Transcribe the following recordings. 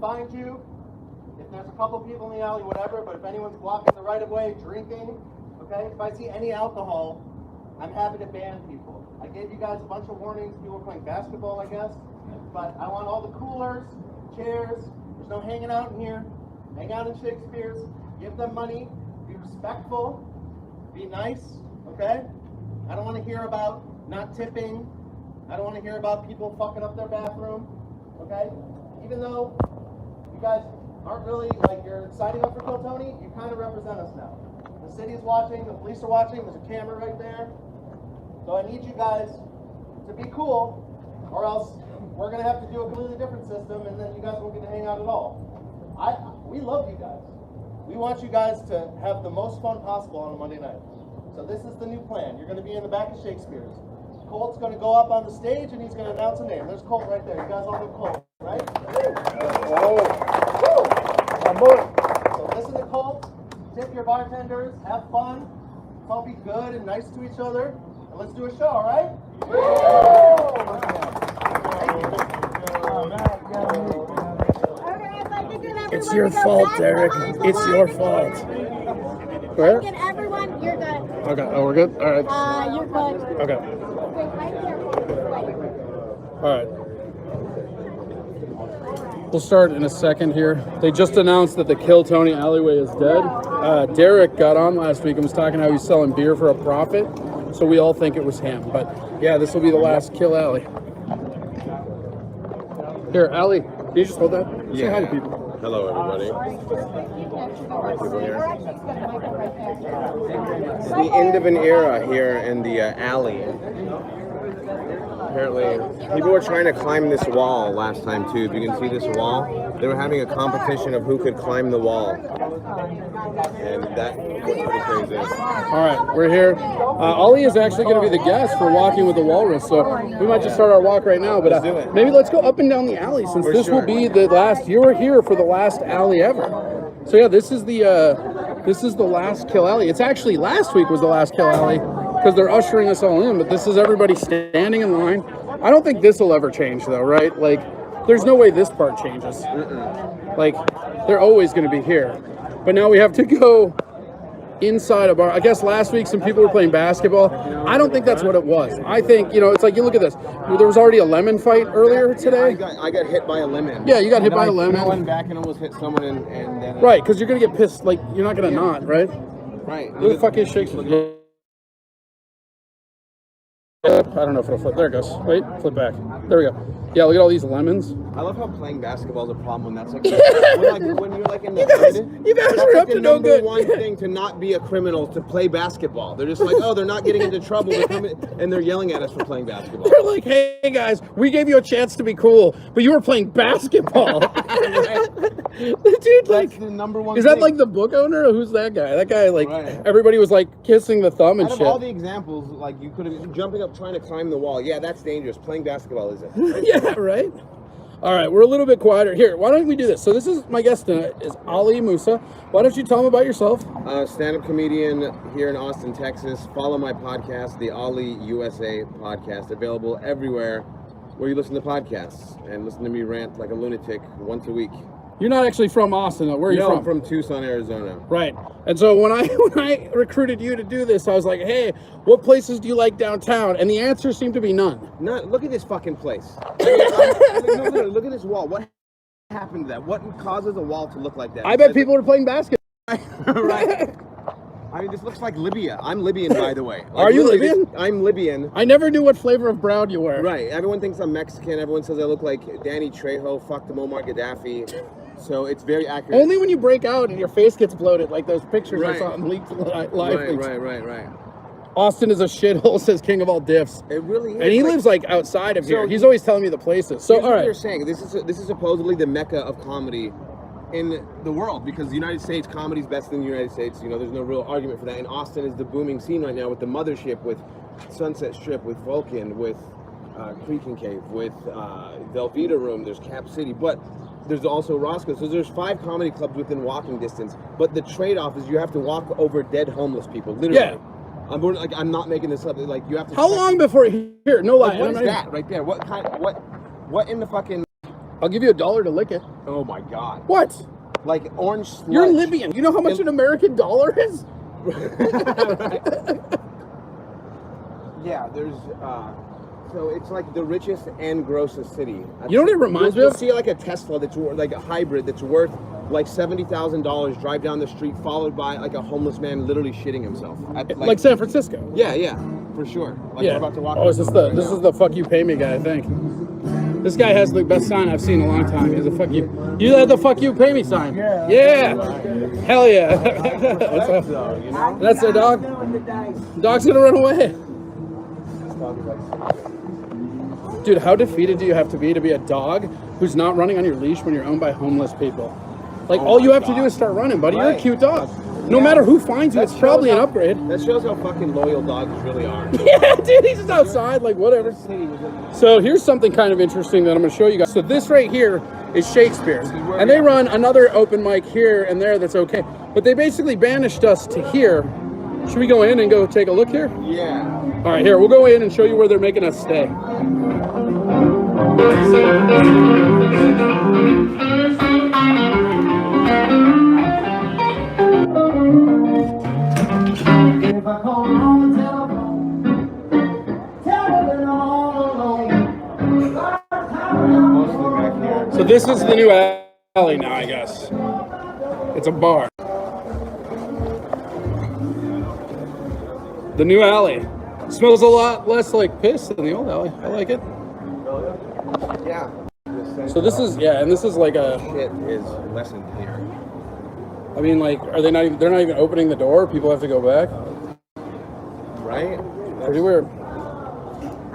find you. If there's a couple people in the alley, whatever, but if anyone's blocking the right of way, drinking, okay? If I see any alcohol, I'm happy to ban people. I gave you guys a bunch of warnings. People were playing basketball, I guess. But I want all the coolers, chairs. There's no hanging out in here. Hang out in Shakespeare's. Give them money. Be respectful. Be nice, okay? I don't want to hear about not tipping. I don't want to hear about people fucking up their bathroom, okay? Even though you guys aren't really, like, you're signing up for Kill Tony, you kind of represent us now. The city's watching, the police are watching, there's a camera right there. So I need you guys to be cool, or else we're going to have to do a completely different system, and then you guys won't get to hang out at all. We love you guys. We want you guys to have the most fun possible on a Monday night. So this is the new plan. You're going to be in the back of Shakespeare's. Colt's going to go up on the stage, and he's going to announce a name. There's Colt right there. You guys all know Colt, right? So listen to Colt. Tip your bartenders. Have fun. All be good and nice to each other. And let's do a show, all right? It's your fault, Derek. It's your fault. Where? Get everyone, you're good. Okay, oh, we're good? All right. You're good. Okay. Wait, right there. All right. We'll start in a second here. They just announced that the Kill Tony alleyway is dead. Derek got on last week and was talking how he's selling beer for a profit. So we all think it was him. But yeah, this will be the last Kill Alley. Here, Allie, can you just hold that? Yeah. Say hi to people. Hello, everybody. It's the end of an era here in the alley. Apparently, people were trying to climb this wall last time too. If you can see this wall, they were having a competition of who could climb the wall. And that was pretty crazy. All right, we're here. Ollie is actually going to be the guest for Walking with the Walrus, so we might just start our walk right now. But Let's do it. maybe let's go up and down the alley since this will be the last. You were here for the last alley ever. So yeah, this is the last Kill Alley. It's actually last week was the last Kill Alley because they're ushering us all in. But this is everybody standing in line. I don't think this will ever change though, right? Like, there's no way this part changes. Like, they're always going to be here. But now we have to go inside a bar. I guess last week some people were playing basketball. I don't think that's what it was. I think, it's like, you look at this. There was already a lemon fight earlier today. I got hit by a lemon. Yeah, you got hit by a lemon. I went back and almost hit someone and then... Right, because you're going to get pissed. Like, you're not going to not, right? Right. Who the fuck is Shakespeare? I don't know if it'll flip. There it goes. Wait, flip back. There we go. Yeah, look at all these lemons. I love how playing basketball is a problem when that's like when you're like in the hood. You guys That's are like up the to no number good. one thing to not be a criminal to play basketball. They're just like, oh, they're not getting into trouble. They're coming, and they're yelling at us for playing basketball. They're like, hey guys, we gave you a chance to be cool, but you were playing basketball. Dude, like, That's the number one. is that thing. like the book owner? Or who's that guy? That guy, like, Right. everybody was like kissing the thumb and Out of shit. all the examples, like you could have jumping up trying to climb the wall. Yeah, that's dangerous. Playing basketball isn't. Yeah, right? All right, we're a little bit quieter. Here, why don't we do this? So this is my guest tonight, is Ali Musa. Why don't you tell them about yourself? Stand-up comedian here in Austin, Texas. Follow my podcast, the Ali USA podcast, available everywhere where you listen to podcasts, and listen to me rant like a lunatic once a week. You're not actually from Austin, though. Where are you No, from? I'm from Tucson, Arizona. Right. And so when I recruited you to do this, I was like, hey, what places do you like downtown? And the answer seemed to be none. Look at this fucking place. No, look at this wall. What happened to that? What causes a wall to look like that? I bet people are playing basketball. Right. I mean, this looks like Libya. I'm Libyan, by the way. Like, Are you literally, Libyan? I'm Libyan. I never knew what flavor of brown you were. Right. Everyone thinks I'm Mexican. Everyone says I look like Danny Trejo, fuck the Muammar Gaddafi. So it's very accurate. Only when you break out and your face gets bloated, like those pictures I saw on leaked live. Right. Austin is a shithole, says King of all diffs. It really is. And he lives like outside of here. He's always telling me the places. So Here's all what right. you're saying. This is supposedly the mecca of comedy in the world, because the United States comedy's best in the United States. There's no real argument for that. And Austin is the booming scene right now with the Mothership, with Sunset Strip, with Vulcan, with Creek and Cave, with Velveeta Room. There's Cap City, but there's also Roscoe. So there's 5 comedy clubs within walking distance. But the trade-off is you have to walk over dead homeless people, literally. Yeah. I'm not making this up. Like, you have to. How long before here? No lie. Like, what is that right there? What in the fucking? I'll give you $1 to lick it. Oh my god. What? Like orange sludge. You're Libyan. You know how much an American dollar is? Yeah, there's so it's like the richest and grossest city. You know what it reminds me You'll of? see like a Tesla that's like a hybrid that's worth like $70,000 drive down the street, followed by like a homeless man literally shitting himself. Like San Francisco. Yeah, for sure. Like Yeah. we're about to walk. Oh, is this the fuck you pay me guy, I think. This guy has the best sign I've seen in a long time. He's a fuck you. You had the fuck you pay me sign. Yeah. Hell yeah. That's a dog. Dog's gonna run away. Dude, how defeated do you have to be a dog who's not running on your leash when you're owned by homeless people? Like, all you have to do is start running, buddy. You're a cute dog. No matter who finds you, it's probably an upgrade. That shows how fucking loyal dogs really are. Yeah, dude, he's just outside, like, whatever. So here's something kind of interesting that I'm going to show you guys. So this right here is Shakespeare's. And they run another open mic here and there that's okay. But they basically banished us to here. Should we go in and go take a look here? Yeah. All right, here, we'll go in and show you where they're making us stay. If I call on the telephone, tell her that I'm all alone. Mostly back here. So this is the new alley now, I guess. It's a bar. The new alley. Smells a lot less like piss than the old alley. I like it. Yeah. So this is, yeah, and this is like a, Shit is lessened here. I mean, like, are they not even, they're not even opening the door? People have to go back? Right? Pretty weird.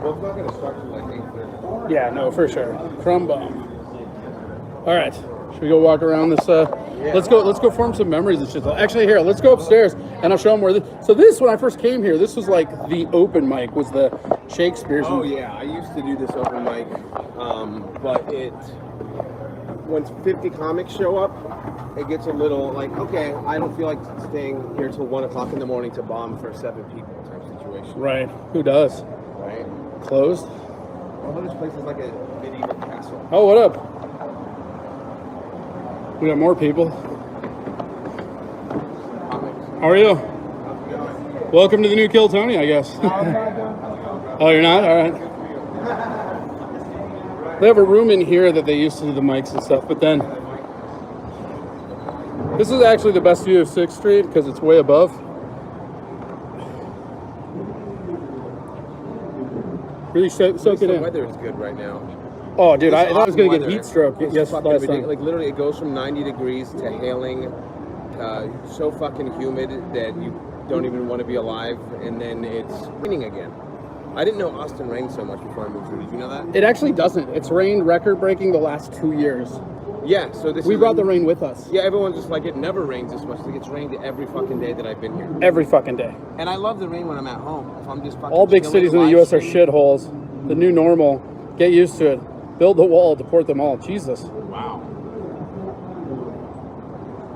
Well, it's not going to start till like 8:30. Yeah, no, for sure. Crumb bomb. All right. Should we go walk around this? Let's go form some memories and shit. Actually, here, let's go upstairs and I'll show them where this. So this, when I first came here, this was like the open mic, was the Shakespeare's. Oh yeah, I used to do this open mic, but once 50 comics show up, it gets a little like, okay, I don't feel like staying here till 1 o'clock in the morning to bomb for 7 people type situation. Right. Who does? Right. Closed. Although this place is like a medieval castle. Oh, what up? We got more people. Comics. How are you? How's it going? Welcome to the new Kill Tony, I guess. Oh, you're not? All right. They have a room in here that they used to do the mics and stuff, but then this is actually the best view of 6th Street because it's way above. Really soak it The in. weather is good right now. Oh, dude, I thought I was going to get Weather. heat stroke. It's Yes, fucking last ridiculous. time. Like literally, it goes from 90 degrees to hailing, so fucking humid that you don't even want to be alive, and then it's raining again. I didn't know Austin rained so much before I moved here. Did you know that? It actually doesn't. It's rained record-breaking the last 2 years. Yeah. So We brought the rain with us. Yeah, everyone's just like, it never rains this much. Like, it's rained every fucking day that I've been here. Every fucking day. And I love the rain when I'm at home. If I'm just fucking All big chilling, cities in the live U.S. are streaming. shitholes. The new normal. Get used to it. Build the wall, deport them all. Jesus. Wow.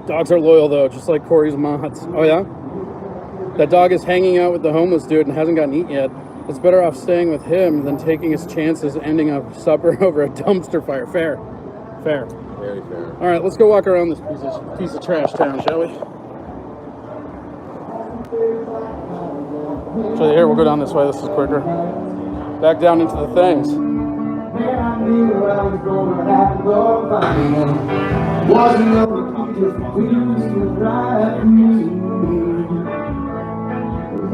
Dogs are loyal, though, just like Corey's mods. Oh, yeah? That dog is hanging out with the homeless dude and hasn't gotten eaten yet. It's better off staying with him than taking his chances ending up supper over a dumpster fire. Fair. Fair. Very fair. All right, let's go walk around this piece of trash town, shall we? Actually, here, we'll go down this way. This is quicker. Back down into the things. Man, I knew I was gonna have to go find him. Wasn't no just we used to drive me.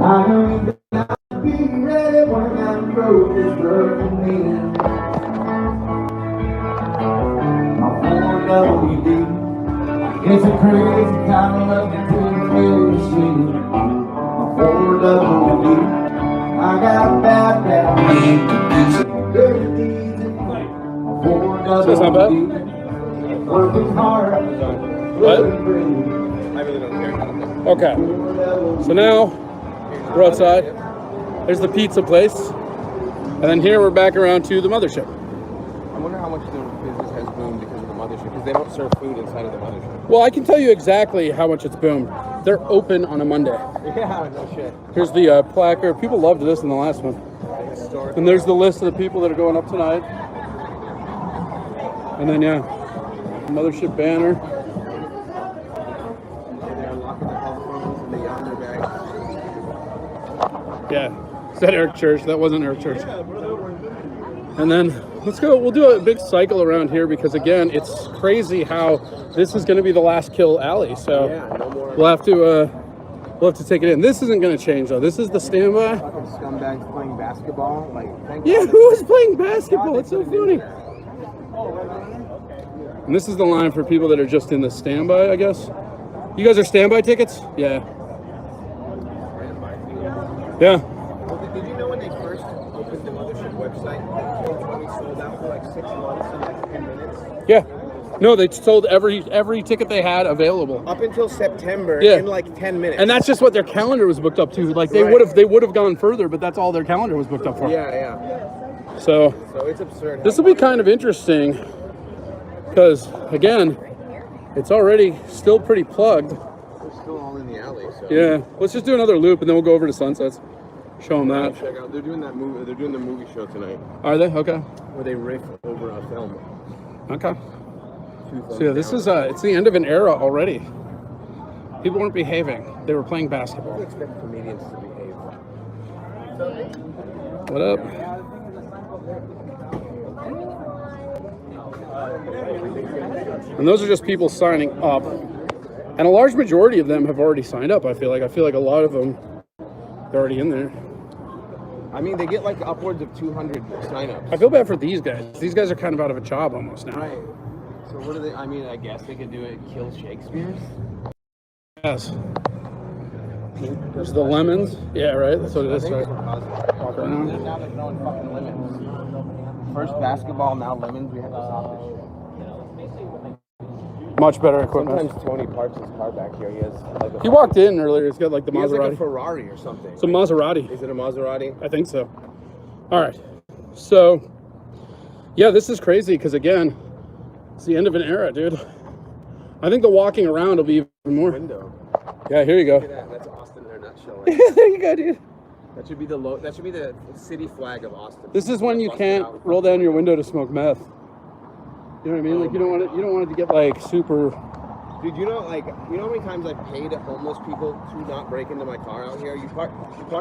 I know you gotta be ready when that road is rough for me. My 4WD, it's a crazy kind of love between the machine. My 4WD, I got bad. So it's not bad? Working hard. What? I really don't care. Okay. So now, we're outside. There's the pizza place. And then here we're back around to the mothership. I wonder how much the business has boomed because of the mothership, because they don't serve food inside of the mothership. Well, I can tell you exactly how much it's boomed. They're open on a Monday. Yeah, no shit. Here's the placard. People loved this in the last one. Historic. And there's the list of the people that are going up tonight. And then, yeah, mothership banner. They're unlocking the telephones and the yonder bag. Yeah. Is that Eric Church? That wasn't Eric Church. And then let's go. We'll do a big cycle around here because, again, it's crazy how this is going to be the last kill alley. So Yeah, no more. we'll have to take it in. This isn't going to change, though. This is the standby. Fucking scumbags playing basketball. Like, thank Yeah, God who is playing basketball? they It's so put it in funny. there. And this is the line for people that are just in the standby, I guess. You guys are standby tickets? Yeah. Yeah. Well, did you know when they first opened the mothership website, that Kill 20 sold out for like 6 months in like 10 minutes? Yeah. No, they sold every ticket they had available. Up until September, Yeah. in like 10 minutes. And that's just what their calendar was booked up to. Like they Right. would have gone further, but that's all their calendar was booked up for. Yeah. So So it's absurd. this will be kind of interesting because, again, it's already still pretty plugged. We're still all in the alley. So Yeah. Let's just do another loop and then we'll go over to Sunsets. Show them that. check out. They're doing that movie. They're doing the movie show tonight Are they? Okay. where they riff over a film. Okay. 2 thumbs So yeah, this down. is it's the end of an era already. People weren't behaving. They were playing basketball. I expect comedians to behave. What up? And those are just people signing up. And a large majority of them have already signed up, I feel like. A lot of them are already in there. I mean, they get like upwards of 200 signups. I feel bad for these guys. These guys are kind of out of a job almost now. Right. So what do they? I mean, I guess they could do it. Kill Shakespeare's. Yes. There's the lemons. Yeah, right? That's what it is, right? Walk around. Now they're throwing fucking lemons. First basketball, now lemons. We have to stop this shit. Much better equipment. Sometimes Tony parks his car back here. He has like a He walked in earlier. He's got like the He has like a Maserati. Ferrari or something. It's a Maserati. Is it a Maserati? I think so. All right. So, yeah, this is crazy because, again, it's the end of an era, dude. I think the walking around will be even more. Window. Yeah, here you go. Look at that. That's Austin in a nutshell. Right? There you go, dude. That should be that should be the city flag of Austin. This is when you Busted can't out. roll down your window to smoke meth. You know what I mean? Like you don't want it to get like super. Dude, you know how many times I've paid homeless people to not break into my car out here? You park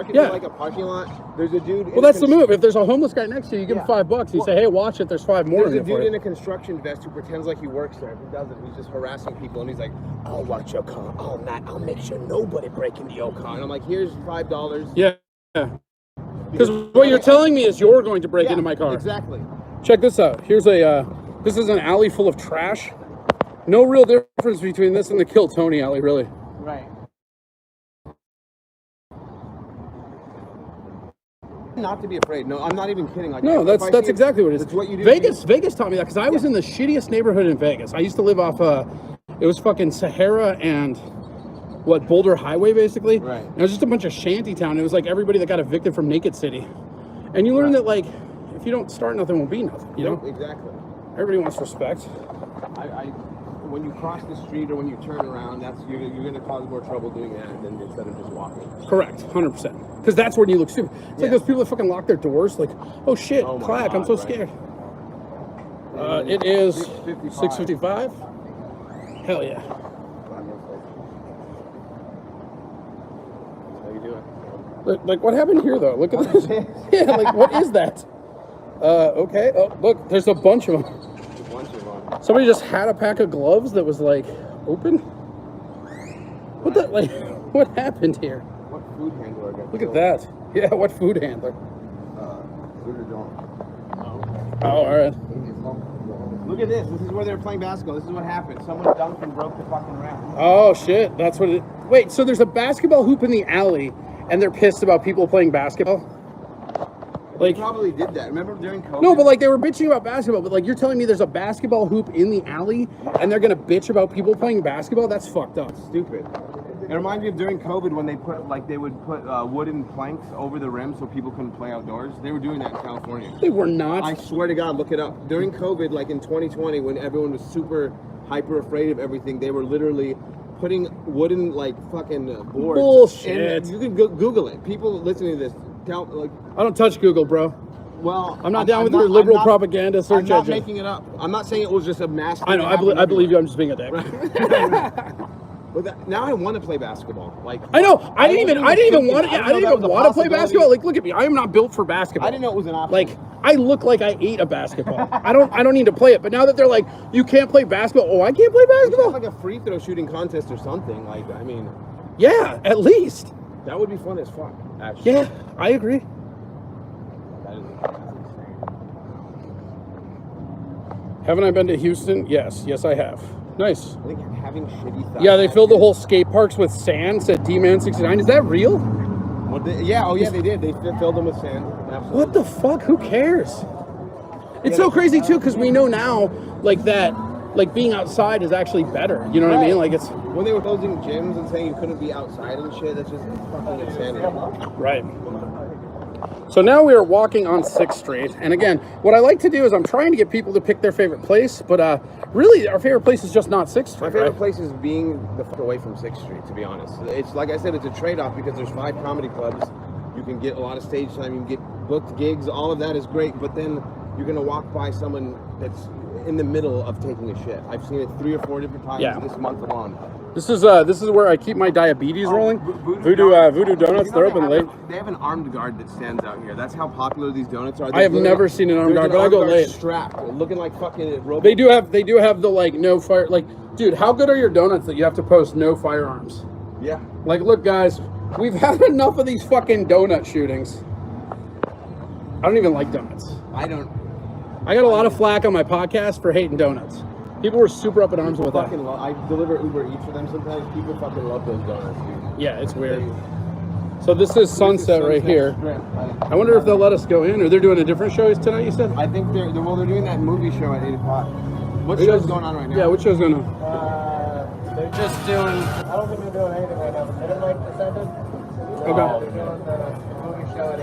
it Yeah. in like a parking lot. There's a dude. Well, that's the move. If there's a homeless guy next to you, you give him Yeah. $5. You say, "Hey, watch it. There's 5 more There's in a there for dude in you." a construction vest who pretends like he works there. He doesn't. He's just harassing people, and he's like, "I'll watch your car all night. I'll make sure nobody break into your car." And I'm like, "Here's $5." Yeah. Because what you're telling me is you're going to break into my car. Exactly. Check this out. Here's this is an alley full of trash. No real difference between this and the Kill Tony alley, really. Right. Not to be afraid. No, I'm not even kidding. Like, No, if that's I that's see exactly what it is. That's what you do. Vegas taught me that because I was in the shittiest neighborhood in Vegas. I used to live off it was fucking Sahara and Boulder Highway basically. Right. And it was just a bunch of shanty town. It was like everybody that got evicted from Naked City. And you learn that like if you don't start, nothing will be nothing. You know? Exactly. Everybody wants respect. When you cross the street or when you turn around, you're going to cause more trouble doing that than instead of just walking. Correct, 100%. Because that's when you look stupid. It's like those people that fucking lock their doors. Like, oh shit, Oh my clack! I'm God, so right. scared. It is 6:55. 6:55. Hell yeah. How you doing? Like what happened here though? Look at this. Yeah, like what is that? Okay. Oh, look, there's a bunch of them. A bunch of them. Somebody just had a pack of gloves that was like open. What the like? What happened here? What food handler got Look at killed? that. Yeah, what food handler? Oh, all right. Look at this. This is where they're playing basketball. This is what happened. Someone dunked and broke the fucking rim. Oh shit, that's what it. Wait, so there's a basketball hoop in the alley, and they're pissed about people playing basketball? They Like, probably did that. Remember during COVID? no, but like they were bitching about basketball, but like you're telling me there's a basketball hoop in the alley, and they're gonna bitch about people playing basketball? That's fucked up. Stupid. It reminds me of during COVID when they would put wooden planks over the rim so people couldn't play outdoors. They were doing that in California. They were not. I swear to God, look it up. During COVID, like in 2020, when everyone was super hyper afraid of everything, they were literally putting wooden like fucking boards. Bullshit. And you can Google it. People listening to this, I don't touch Google, bro. Well, I'm not down with your liberal propaganda search I'm not engine. making it up. I'm not saying it was just a mass. I know. I believe you. I'm just being a dick. But now I want to play basketball. Like I know. I didn't even want to. I I didn't even want to play basketball. Like, look at me. I am not built for basketball. I didn't know it was an option. Like, I look like I ate a basketball. I don't need to play it. But now that they're like, you can't play basketball. Oh, I can't play basketball. Like a free throw shooting contest or something. Like, I mean, yeah, at least that would be fun as fuck. Actually, yeah, I agree. Haven't I been to Houston? Yes, I have. Nice. I think having shitty thoughts. Yeah, they filled the whole skate parks with sand. Said D-Man 69. Is that real? They did. They filled them with sand. Absolutely. What the fuck? Who cares? It's so crazy too, because we know now, like that, like being outside is actually better. You know what I mean? Like it's when they were closing gyms and saying you couldn't be outside and shit. That's just fucking insanity. Right. So now we are walking on 6th Street, and again, what I like to do is I'm trying to get people to pick their favorite place, but really our favorite place is just not 6th Street. My favorite place is being the fuck away from 6th Street, to be honest. It's like I said, it's a trade-off because there's 5 comedy clubs. You can get a lot of stage time, you can get booked gigs, all of that is great, but then you're gonna walk by someone that's in the middle of taking a shit. I've seen it 3 or 4 different times this month alone. This is where I keep my diabetes rolling. Voodoo Donuts, they're open late. They have an armed guard that stands out here. That's how popular these donuts are. I have never seen an armed guard, but I go late. Strapped, looking like fucking robots. They do have the like no fire. Like, dude, how good are your donuts that you have to post no firearms? Yeah. Like, look, guys, we've had enough of these fucking donut shootings. I don't even like donuts. I got a lot of flack on my podcast for hating donuts. People were super up in arms with that. I deliver Uber Eats for them sometimes. People fucking love those donuts, dude. Yeah, it's weird. So this is Sunset right here. I wonder if they'll let us go in, or they're doing a different show tonight, you said? I think they're doing that movie show at 8 o'clock. What show's going on right now? Yeah, what show's going on? They're just doing, I don't think they're doing anything right now, but Midnight Descendant. Okay. They're doing the movie show at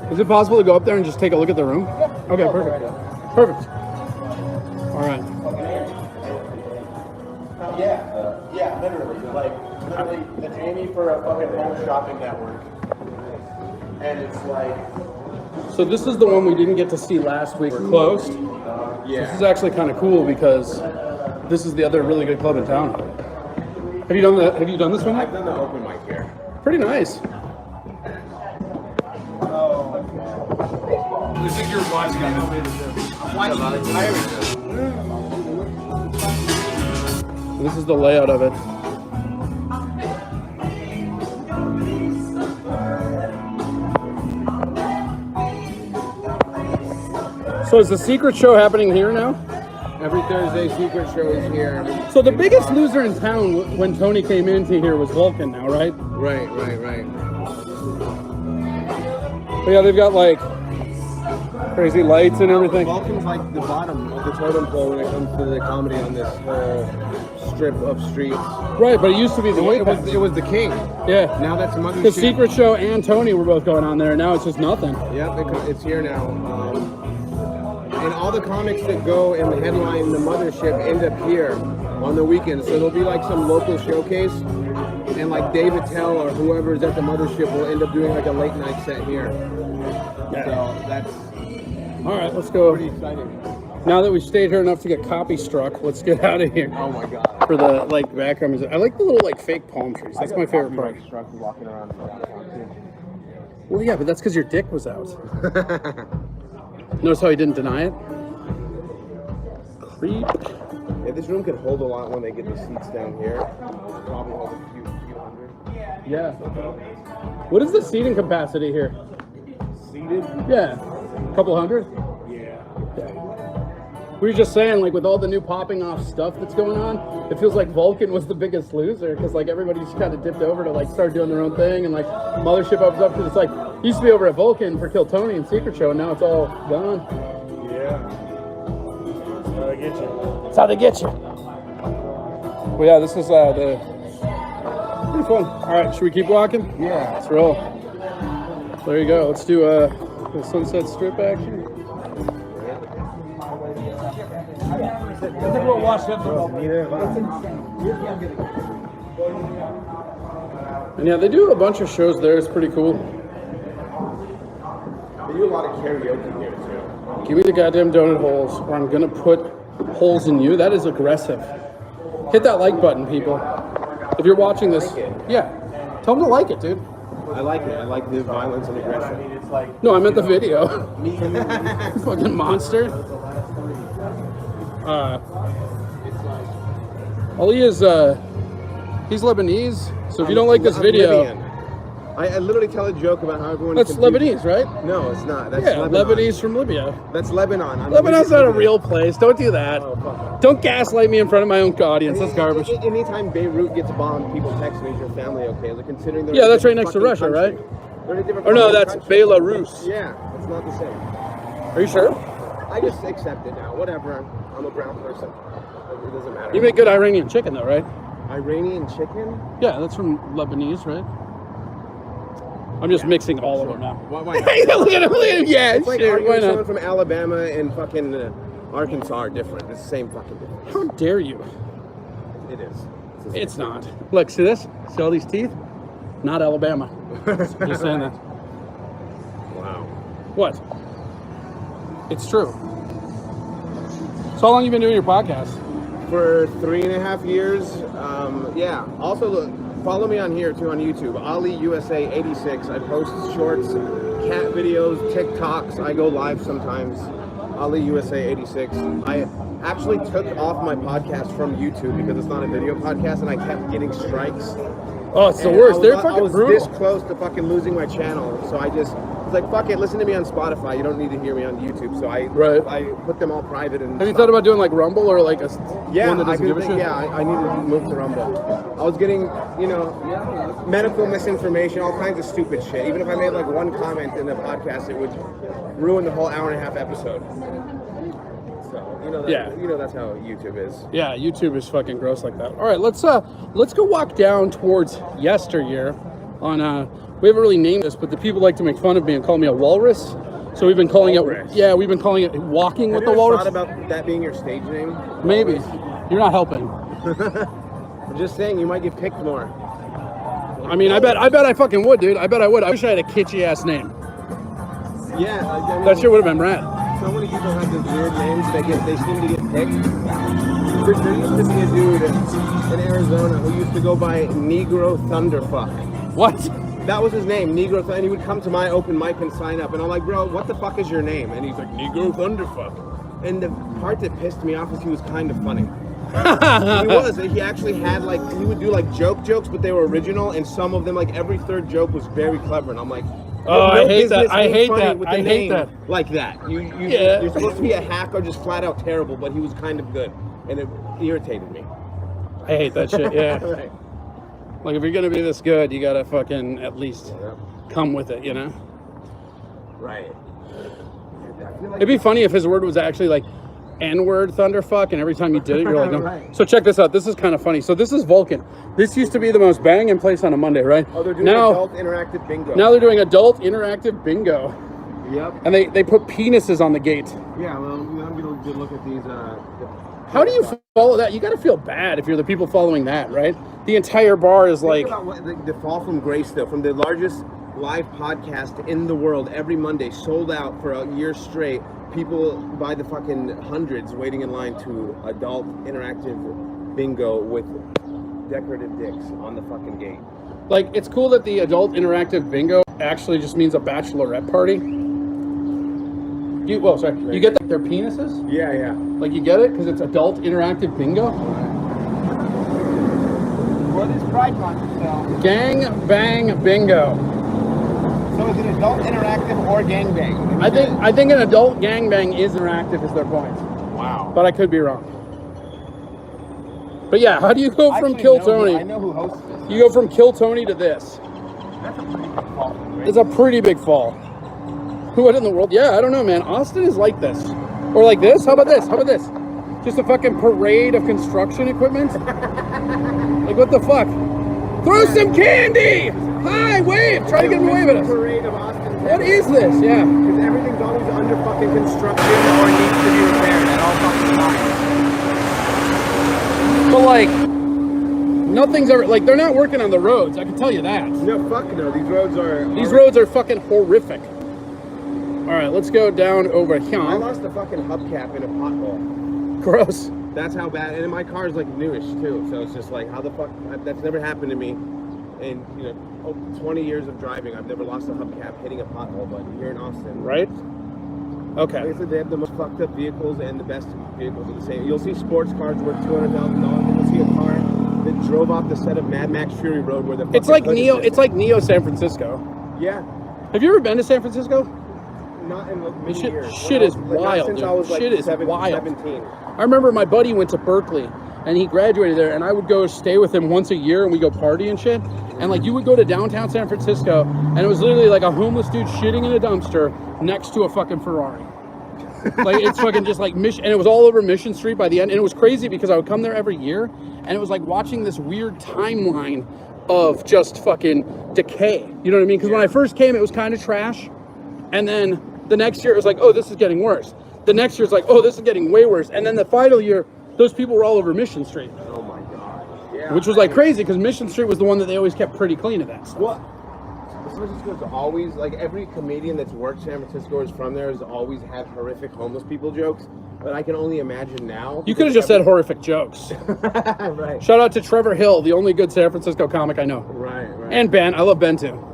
8. Is it possible to go up there and just take a look at the room? Yeah. Okay, perfect. Perfect. All right. Yeah, literally. Literally the Jamie for a fucking home shopping network. And it's like... So this is the one we didn't get to see last week. We're closed. Yeah. This is actually kind of cool because this is the other really good club in town. Have you done that? Have you done this one? I've done the open mic here. Pretty nice. This is your wife's This is the layout of it. So is the secret show happening here now? Every Thursday, secret show is here. So the biggest loser in town when Tony came into here was Vulcan now, right? Right. But yeah, they've got like crazy lights and everything. Vulcan's like the bottom of the totem pole when it comes to the comedy on this whole strip of streets. Right, but it used to be the apex. It was the king. Yeah. Now that's Mothership. The secret show and Tony were both going on there. Now it's just nothing. Yep, it's here now. And all the comics that go and headline the Mothership end up here on the weekends. So there'll be like some local showcase, and like Dave Attell or whoever is at the Mothership will end up doing like a late night set here. Yeah. So that's All right, let's go. pretty exciting. Now that we've stayed here enough to get copy struck, let's get out of here. Oh my god. For the like background music. I like the little like fake palm trees. That's my favorite part. Walking around Well, yeah, but that's because your dick was out. Notice how he didn't deny it? Creep. Yeah, this room could hold a lot when they get the seats down here. Probably hold a few hundred. Yeah. What is the seating capacity here? Seated? Yeah. A couple hundred? Yeah. We were just saying, like, with all the new popping off stuff that's going on, it feels like Vulcan was the biggest loser because, like, everybody just kind of dipped over to, like, start doing their own thing. And, like, Mothership opens up because it's like, used to be over at Vulcan for Kill Tony and Secret Show, and now it's all gone. Yeah. That's how they get you. That's how they get you. Well, yeah, this is pretty fun. All right, should we keep walking? Yeah. Let's roll. There you go. Let's do the Sunset Strip action. I think we'll watch that for And yeah, they do a bunch of shows there. It's pretty cool. They do a lot of karaoke here too. Give me the goddamn donut holes, or I'm gonna put holes in you. That is aggressive. Hit that like button, people. If you're watching this, yeah, tell them to like it, dude. I like it. I like the violence and aggression. No, I meant the video. Fucking monster. Ali is he's Lebanese, so if you don't like this video, Libyan. I literally tell a joke about how everyone. that's Lebanese, right? No, it's not. That's Yeah, Lebanon. Lebanese from Libya. That's Lebanon. Lebanon's not a real place. Don't do that. Don't gaslight me in front of my own audience. That's garbage. Anytime Beirut gets bombed, people text me, "Is your family okay?" Like considering they're Yeah, in a that's right different next to fucking Russia, country. right? They're in a different Or no, fucking that's country. Belarus. Yeah, it's not the same. Are you sure? I just accept it now. Whatever. I'm a brown person. It doesn't matter. You make good Iranian chicken, though, right? Iranian chicken? Yeah, that's from Lebanese, right? I'm just mixing all of them now. Why Look at him, look at him. Yeah, It's like sure, arguing why someone not? from Alabama and fucking Arkansas are different. It's the same fucking difference. How dare you? It is. the same It's thing. not. Look, see this? See all these teeth? Not Alabama. Just saying that. Wow. What? It's true. So how long you been doing your podcast? For 3.5 years. Yeah. Also, look, follow me on here too on YouTube. Ali USA 86. I post shorts, cat videos, TikToks. I go live sometimes. Ali USA 86. I actually took off my podcast from YouTube because it's not a video podcast, and I kept getting strikes. Oh, it's the And worst. They're I fucking was brutal. this close to fucking losing my channel, so I just was like, fuck it, listen to me on Spotify. You don't need to hear me on YouTube. So I put them all private. And Have you thought about doing like Rumble or like a Yeah, one that I doesn't could give a think, shit? yeah, I need to move to Rumble. I was getting, medical misinformation, all kinds of stupid shit. Even if I made like one comment in the podcast, it would ruin the whole hour-and-a-half episode. So, that's how YouTube is. Yeah, YouTube is fucking gross like that. All right, let's go walk down towards yesteryear. We haven't really named this, but the people like to make fun of me and call me a walrus. So we've been calling Walrus. we've been calling it walking Have with you the ever walrus. thought about that being your stage name? Maybe. You're not helping. I'm just saying, you might get picked more. I mean, I bet I fucking would, dude. I bet I would. I wish I had a kitschy ass name. Yeah, I mean, That shit would have been rad. so many people have these weird names. They seem to get picked. There used to be a dude in Arizona who used to go by Negro Thunderfuck. What? That was his name, Negro Thunder. And he would come to my open mic and sign up. And I'm like, bro, what the fuck is your name? And he's like, Negro Thunderfuck. And the part that pissed me off is he was kind of funny. He was. He actually had he would do like jokes, but they were original. And some of them, like every third joke was very clever. And I'm like, Oh, I hate that. business I being hate funny that. with the I hate name that. Like that. Yeah. You're supposed to be a hack or just flat out terrible, but he was kind of good. And it irritated me. I hate that shit. Yeah. Right. Like if you're gonna be this good, you gotta fucking at least come with it, you know? Right. It'd be funny if his word was actually like N-word thunderfuck, and every time you did it, you're like, no. Right. So check this out. This is kind of funny. So this is Vulcan. This used to be the most banging place on a Monday, right? Oh, they're doing now, adult interactive bingo. Now they're doing adult interactive bingo, Yep. and they put penises on the gate. Yeah, well, I'm going to look at these. How do you follow that? You got to feel bad if you're the people following that, right? The entire bar is like, Think about the fall from grace, though, from the largest live podcast in the world every Monday, sold out for a year straight. People by the fucking hundreds waiting in line to adult interactive bingo with decorative dicks on the fucking gate. like it's cool that the adult interactive bingo actually just means a bachelorette party. You get their penises? Yeah, yeah. Like you get it because it's adult interactive bingo. What is Pride Month, so? Gang bang bingo. So is it adult interactive or gangbang? I think an adult gangbang is interactive is their point, Wow. but I could be wrong. But yeah, how do you go from Kill Tony? I know who hosts this. You go from Kill Tony to this. That's a pretty big fall. Right? It's a pretty big fall. What in the world? Yeah, I don't know, man. Austin is like this. Or like this? How about this? How about this? Just a fucking parade of construction equipment? Like, what the fuck? Throw some candy! Hi, wave! Try to get him away with us. Parade of Austin. What is this? Yeah. Because everything's always under fucking construction or needs to be repaired at all fucking times. But like, nothing's ever, like, they're not working on the roads. I can tell you that. No, fuck no. These roads are... These roads are fucking horrific. All right, let's go down over here. I lost a fucking hubcap in a pothole. Gross. That's how bad. And my car's like newish too, so it's just like, how the fuck? That's never happened to me. And 20 years of driving, I've never lost a hubcap hitting a pothole. But here in Austin, Right? Okay. like I said, they have the most fucked up vehicles and the best vehicles at the same. You'll see sports cars worth $200,000. You'll see a car that drove off the set of Mad Max Fury Road where the It's like Neo San Francisco. Yeah, Have you ever been to San Francisco? not in many Shit- years. shit is wild, Since dude. I was like Shit is 17. wild. I remember my buddy went to Berkeley and he graduated there, and I would go stay with him once a year and we go party and shit. And like you would go to downtown San Francisco and it was literally like a homeless dude shitting in a dumpster next to a fucking Ferrari. Like it's fucking just like Mission, and it was all over Mission Street by the end. And it was crazy because I would come there every year and it was like watching this weird timeline of just fucking decay. You know what I mean? Because when I first came, it was kind of trash. And then the next year it was like, oh, this is getting worse. The next year it's like, oh, this is getting way worse. And then the final year, those people were all over Mission Street. Oh my god. Yeah. Which was like crazy because Mission Street was the one that they always kept pretty clean of that stuff. What? San Francisco's always, like, every comedian that's worked San Francisco or is from there has always had horrific homeless people jokes. But I can only imagine now. You could have just said horrific jokes. Right. Shout out to Trevor Hill, the only good San Francisco comic I know. Right. And Ben. I love Ben too.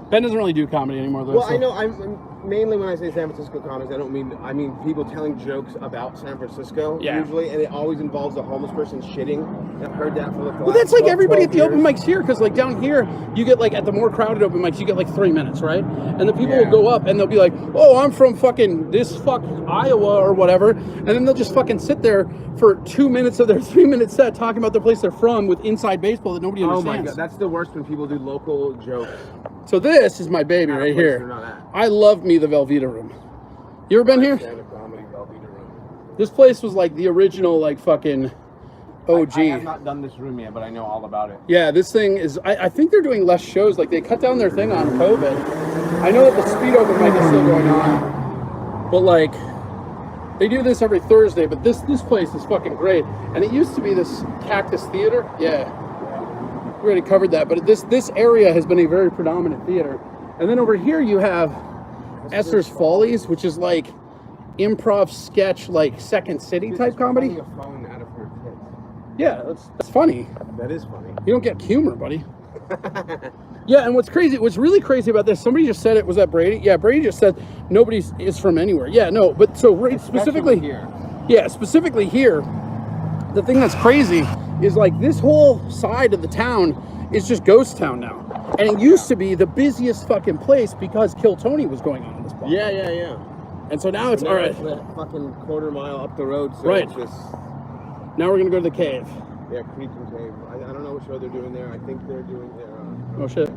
Ben doesn't really do comedy anymore though. Well, so. I know. I'm mainly when I say San Francisco comics, I mean people telling jokes about San Francisco usually, and it always involves a homeless person shitting. I've heard that for the last Well, that's like 12 everybody at the open years. mics here, because like down here, you get like at the more crowded open mics, you get like 3 minutes, right? And the people will go up and they'll be like, "Oh, I'm from fucking this Iowa or whatever," and then they'll just fucking sit there for 2 minutes of their 3-minute set talking about the place they're from with inside baseball that nobody Oh understands. my god, that's the worst when people do local jokes. So this is my baby right here. I love me the Velveeta Room. You ever been here? Comedy Velveeta Room. This place was like the original like fucking OG. I have not done this room yet, but I know all about it. Yeah, this thing is, I think they're doing less shows. Like they cut down their thing on COVID. I know that the speed open mic is still going on, but like they do this every Thursday, but this place is fucking great. And it used to be this Cactus Theater. Yeah. We already covered that, but this area has been a very predominant theater. And then over here you have Esther's Follies, which is like improv sketch, like Second City type comedy. A phone out of her tits. Yeah, that's funny. That is funny. You don't get humor, buddy. Yeah, and what's really crazy about this, somebody just said it, was that Brady? Yeah, Brady just said nobody is from anywhere. Yeah, no, but so right, specifically here. Yeah, specifically here, the thing that's crazy is like this whole side of the town is just ghost town now. And it used to be the busiest fucking place because Kill Tony was going on in this block. Yeah. And so now it's all right. It's that fucking quarter mile up the road. So Right. It's just, Now we're gonna go to the cave. yeah, Creek and Cave. I don't know what show they're doing there. I think they're doing their. Oh shit.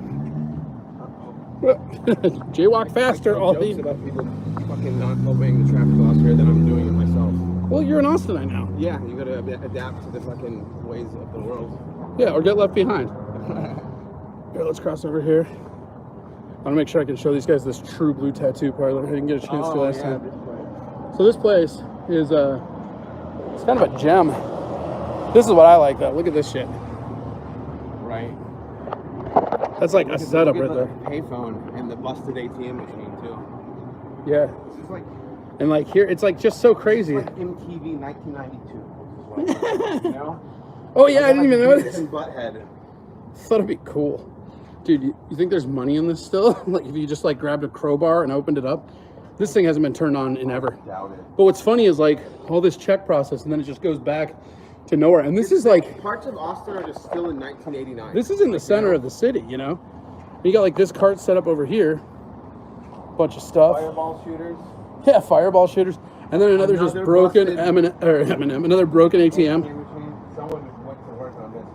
Jaywalk faster. All Jokes these. about people fucking not obeying the traffic laws here than I'm doing it myself. Well, you're in Austinite now. Yeah, you gotta adapt to the fucking ways of the world. Yeah, or get left behind. Here, let's cross over here. I want to make sure I can show these guys this True Blue tattoo parlor. I didn't get a chance to last time. So this place is it's kind of a gem. This is what I like though. Look at this shit. Right. That's like a setup right there. Payphone and the busted ATM machine too. Yeah. This is like And like here, it's like just so crazy. like MTV 1992. You know? Oh yeah, I didn't even know this. Butthead. Thought it'd be cool. Dude, you think there's money in this still? Like if you just like grabbed a crowbar and opened it up? This thing hasn't been turned on in ever. Doubt it. But what's funny is like all this check process and then it just goes back to nowhere. And this is like, Parts of Austin are just still in 1989. this is in the center of the city, you know? You got like this cart set up over here. Bunch of stuff. Fireball shooters. Yeah, fireball shooters. And then another just broken busted- M&M, another broken ATM. Someone went to work on this.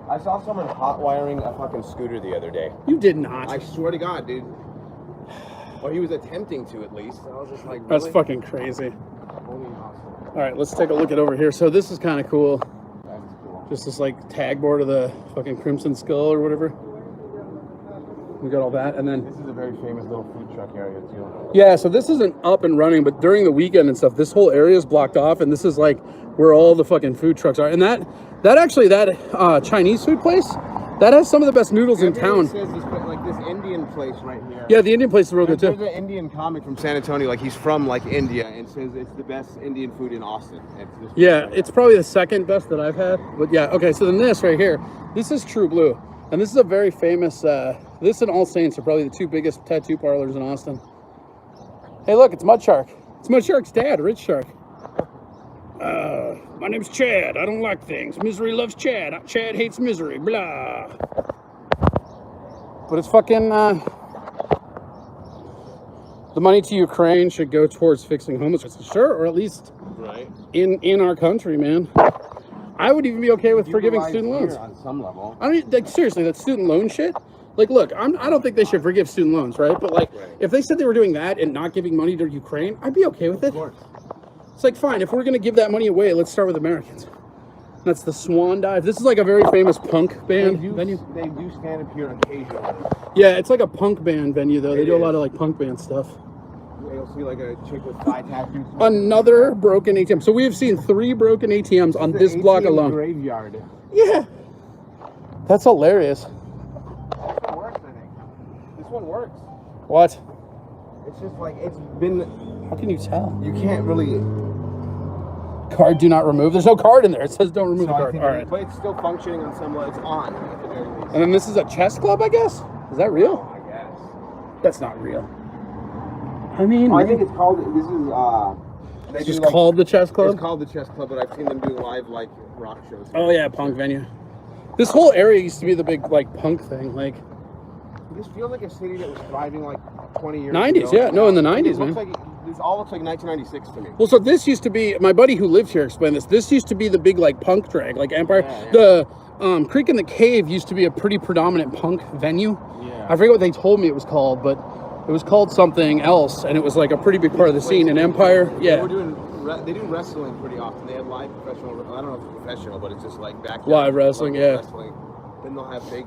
I saw someone hot wiring a fucking scooter the other day. You did not. I swear to God, dude. Or he was attempting to, at least. I was just like, That's really? fucking crazy. Only in Austin. All right, let's take a look at over here. So this is kind of cool. That is cool. Just this like tag board of the fucking Crimson Skull or whatever. We got all that, and then This is a very famous little food truck area, too. yeah. So this isn't up and running, but during the weekend and stuff, this whole area is blocked off, and this is like where all the fucking food trucks are. And that Chinese food place that has some of the best noodles in town. Says this, like this Indian Indian place right here. Yeah, the Indian place is real good There's too. an Indian comic from San Antonio, like he's from like India, and says it's the best Indian food in Austin. It's just Yeah, it's probably the second best that I've had. But yeah, okay, so then this right here, this is True Blue. And this is a very famous, this and All Saints are probably the two biggest tattoo parlors in Austin. Hey, look, it's Mud Shark. It's Mud Shark's dad, Rich Shark. My name's Chad. I don't like things. Misery loves Chad. Chad hates misery. Blah. But it's fucking, the money to Ukraine should go towards fixing homelessness. Sure, or at least right in our country, man. I would even be okay with forgiving student loans. on some level. I don't like seriously that student loan shit. Like, look, I don't think they should forgive student loans, right? But like, if they said they were doing that and not giving money to Ukraine, I'd be okay with it. Of course. It's like, fine, if we're gonna give that money away, let's start with Americans. That's the Swan Dive. This is like a very famous punk band venue. They do stand up here occasionally. Yeah, it's like a punk band venue though. They do a lot of like punk band stuff. You'll see like a chick with thigh tattoos. Another broken ATM. So we have seen 3 broken ATMs on this block ATM alone. Graveyard. Yeah, that's hilarious. This one works, I think. This one works. What? It's just like it's been. How can you tell? You can't really. Card do not remove. There's no card in there. It says don't remove the I card. think All right. But it's still functioning on some level. It's on at the very least. And then this is a chess club, I guess? Is that real? I guess. That's not real. I mean, I think it's called. This is. They it's do, just like, called the chess club? It's called the Chess Club, but I've seen them do live like rock shows. Oh yeah, punk venue. This whole area used to be the big like punk thing, like This feels like a city that was thriving like 20 years 90s, ago. yeah. No, in the It 90s, looks man. like this all looks like 1996 to me. well, so this used to be my buddy who lived here explained this. This used to be the big like punk drag, like Empire. Yeah. The Creek in the Cave used to be a pretty predominant punk venue. Yeah. I forget what they told me it was called, but it was called something else, and it was like a pretty big part of the scene in Empire. They Yeah. were doing. They do wrestling pretty often. They have live professional. I don't know if it's professional, but it's just like back Live wrestling, yeah. Wrestling. Then they'll have big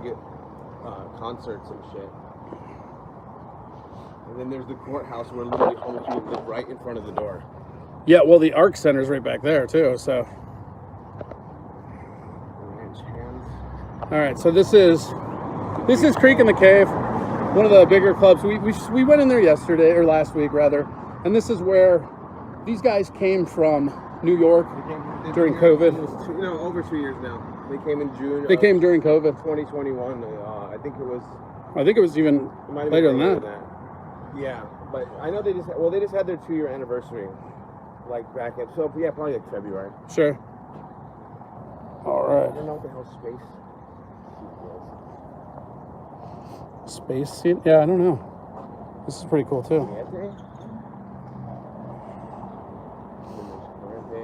concerts and shit. And then there's the courthouse where literally homeless people live right in front of the door. Yeah, well, the Arc Center's right back there too. So, Ranch hands. all right. So this is Creek in the Cave, one of the bigger clubs. We went in there yesterday or last week rather, and this is where these guys came from New York during COVID. It was over 2 years now. They came in June. They came during COVID. 2021. I think it was. I think it was even It might have been later than earlier that. Yeah, but I know they just had their 2-year anniversary, like back at yeah, probably like February. Sure. All I right. don't know what the hell space. Space scene? Yeah, I don't know. This is pretty cool too. Anthony?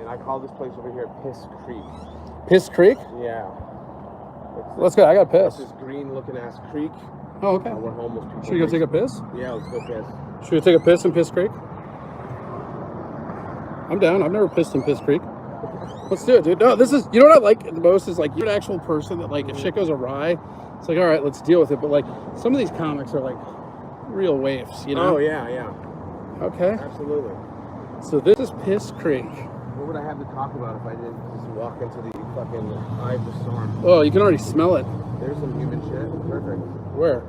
And I call this place over here Piss Creek. Piss Creek? Yeah. Let's go. I got It's piss. this green looking ass creek. Oh, okay. Where homeless people. Should we go take a piss? Yeah, let's go piss. Should we take a piss in Piss Creek? I'm down. I've never pissed in Piss Creek. Let's do it, dude. No, this is, you know what I like the most is like you're an actual person that like if shit goes awry, it's like, all right, let's deal with it. But like some of these comics are like real waifs, you know? Oh yeah, yeah. Okay. Absolutely. So this is Piss Creek. What would I have to talk about if I didn't just walk into the fucking eye of the storm? Oh, you can already smell it. There's some human shit. Perfect. Where?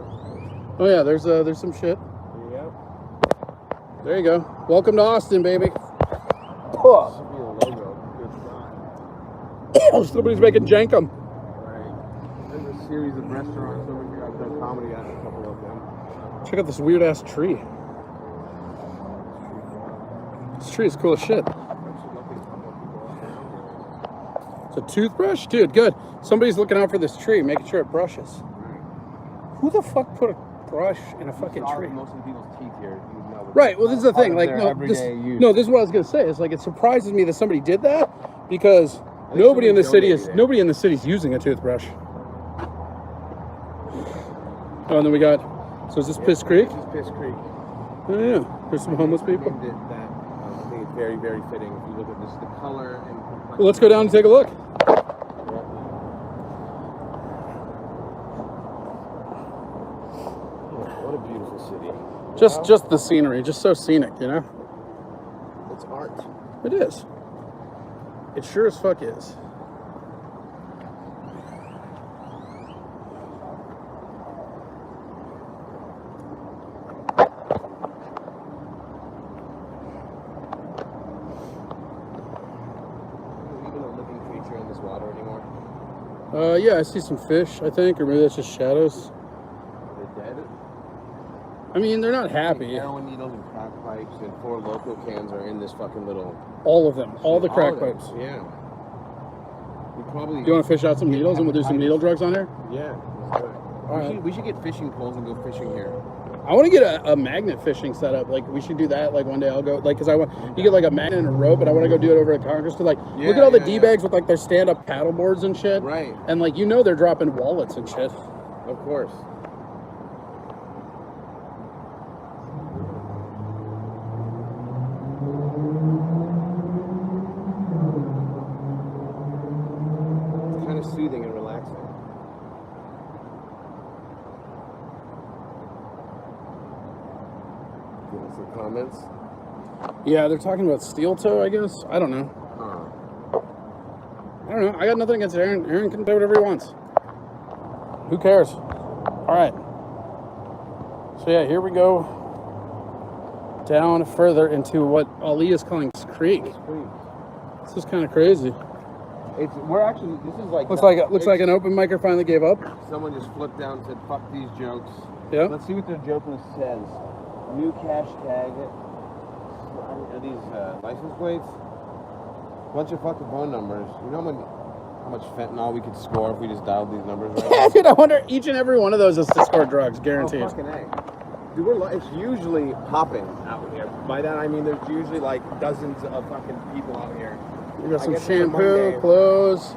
Oh yeah, there's some shit. Yep. There you go. Welcome to Austin, baby. Should be a logo. Good shot. Somebody's making jankum. Right. There's a series of restaurants over here. I've done comedy at a couple of them. Check out this weird ass tree. This tree is cool as shit. It's a toothbrush? Dude, good. Somebody's looking out for this tree, making sure it brushes. Who the fuck put a brush in a fucking tree? Most of the people's teeth here. Right, well this is the thing, like their no, everyday use. this is what I was gonna say. It's like it surprises me that somebody did that because nobody in the city is using a toothbrush. Oh, and then we got so is this Piss Creek? This is Piss Creek. Oh yeah. There's some homeless people. Named it that. I think it's very, very fitting. If you look at this, the color and complexity. Well, let's go down and take a look. What a beautiful city. Just the scenery, just so scenic, you know? It's art. It is. It sure as fuck is. Yeah, I see some fish, I think, or maybe that's just shadows. They're dead. I mean, they're not happy. Heroin needles and crack pipes and 4 local cans are in this fucking little... All of them. All the crack of them, pipes. Yeah. We probably... Do you want to fish out some needles and we'll do some needle drugs on here? Yeah. We should get fishing poles and go fishing here. I want to get a magnet fishing setup. Like, we should do that. Like, one day I'll go, like, because I want, you get like a magnet and a rope, and I want to go do it over at Congress. Because, like, look at all the D-bags with, like, their stand-up paddle boards and shit. Right. And, like, you know they're dropping wallets and shit. Of course. It's kind of soothing and relaxing. Some comments? Yeah, they're talking about steel toe, I guess. I don't know. I don't know. I got nothing against Aaron. Aaron can do whatever he wants. Who cares? All right. So, yeah, here we go. Down further into what Ali is calling Creek. This is kind of crazy. This is like... Looks like an open micer finally gave up. Someone just flipped down and said, fuck these jokes. Yeah. Let's see what their joke list says. New cash tag. Are these license plates? Bunch of fucking phone numbers. You know how much fentanyl we could score if we just dialed these numbers right now? Dude, I wonder each and every one of those is to score drugs, guaranteed. Oh, fucking A. Dude, it's usually popping out here. By that I mean there's usually like dozens of fucking people out here. We got some shampoo, clothes.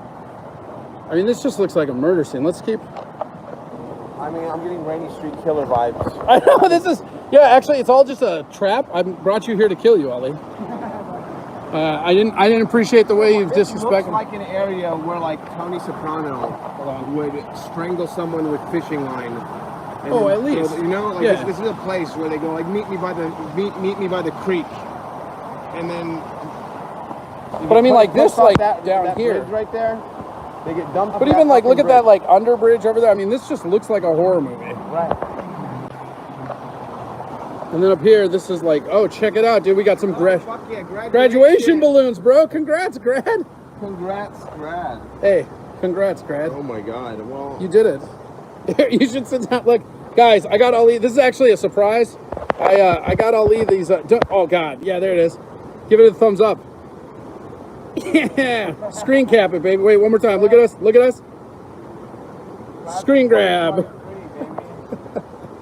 I mean, this just looks like a murder scene. Let's keep... I mean, I'm getting Rainy Street Killer vibes. I know, this is... Yeah, actually, it's all just a trap. I brought you here to kill you, Ali. I didn't appreciate the way you've disrespected... It looks like an area where, like, Tony Soprano would strangle someone with fishing line. Oh, at least. You know, like, yeah. this is a place where they go, like, meet me by the creek. And then... But I mean, like, this, like, down here. Right there. They get dumped. But even, like, look at that, like, underbridge over there. I mean, this just looks like a horror movie. Right. And then up here, this is like, oh, check it out, dude. We got some graduation balloons, bro. Congrats, grad. Congrats, grad. Hey, congrats, grad. Oh, my God. Well... You did it. You should sit down. Look, guys, I got Ali. This is actually a surprise. I got Ali these. Oh, God. Yeah, there it is. Give it a thumbs up. Yeah. Screen cap it, baby. Wait, one more time. Look at us. Look at us. Screen grab.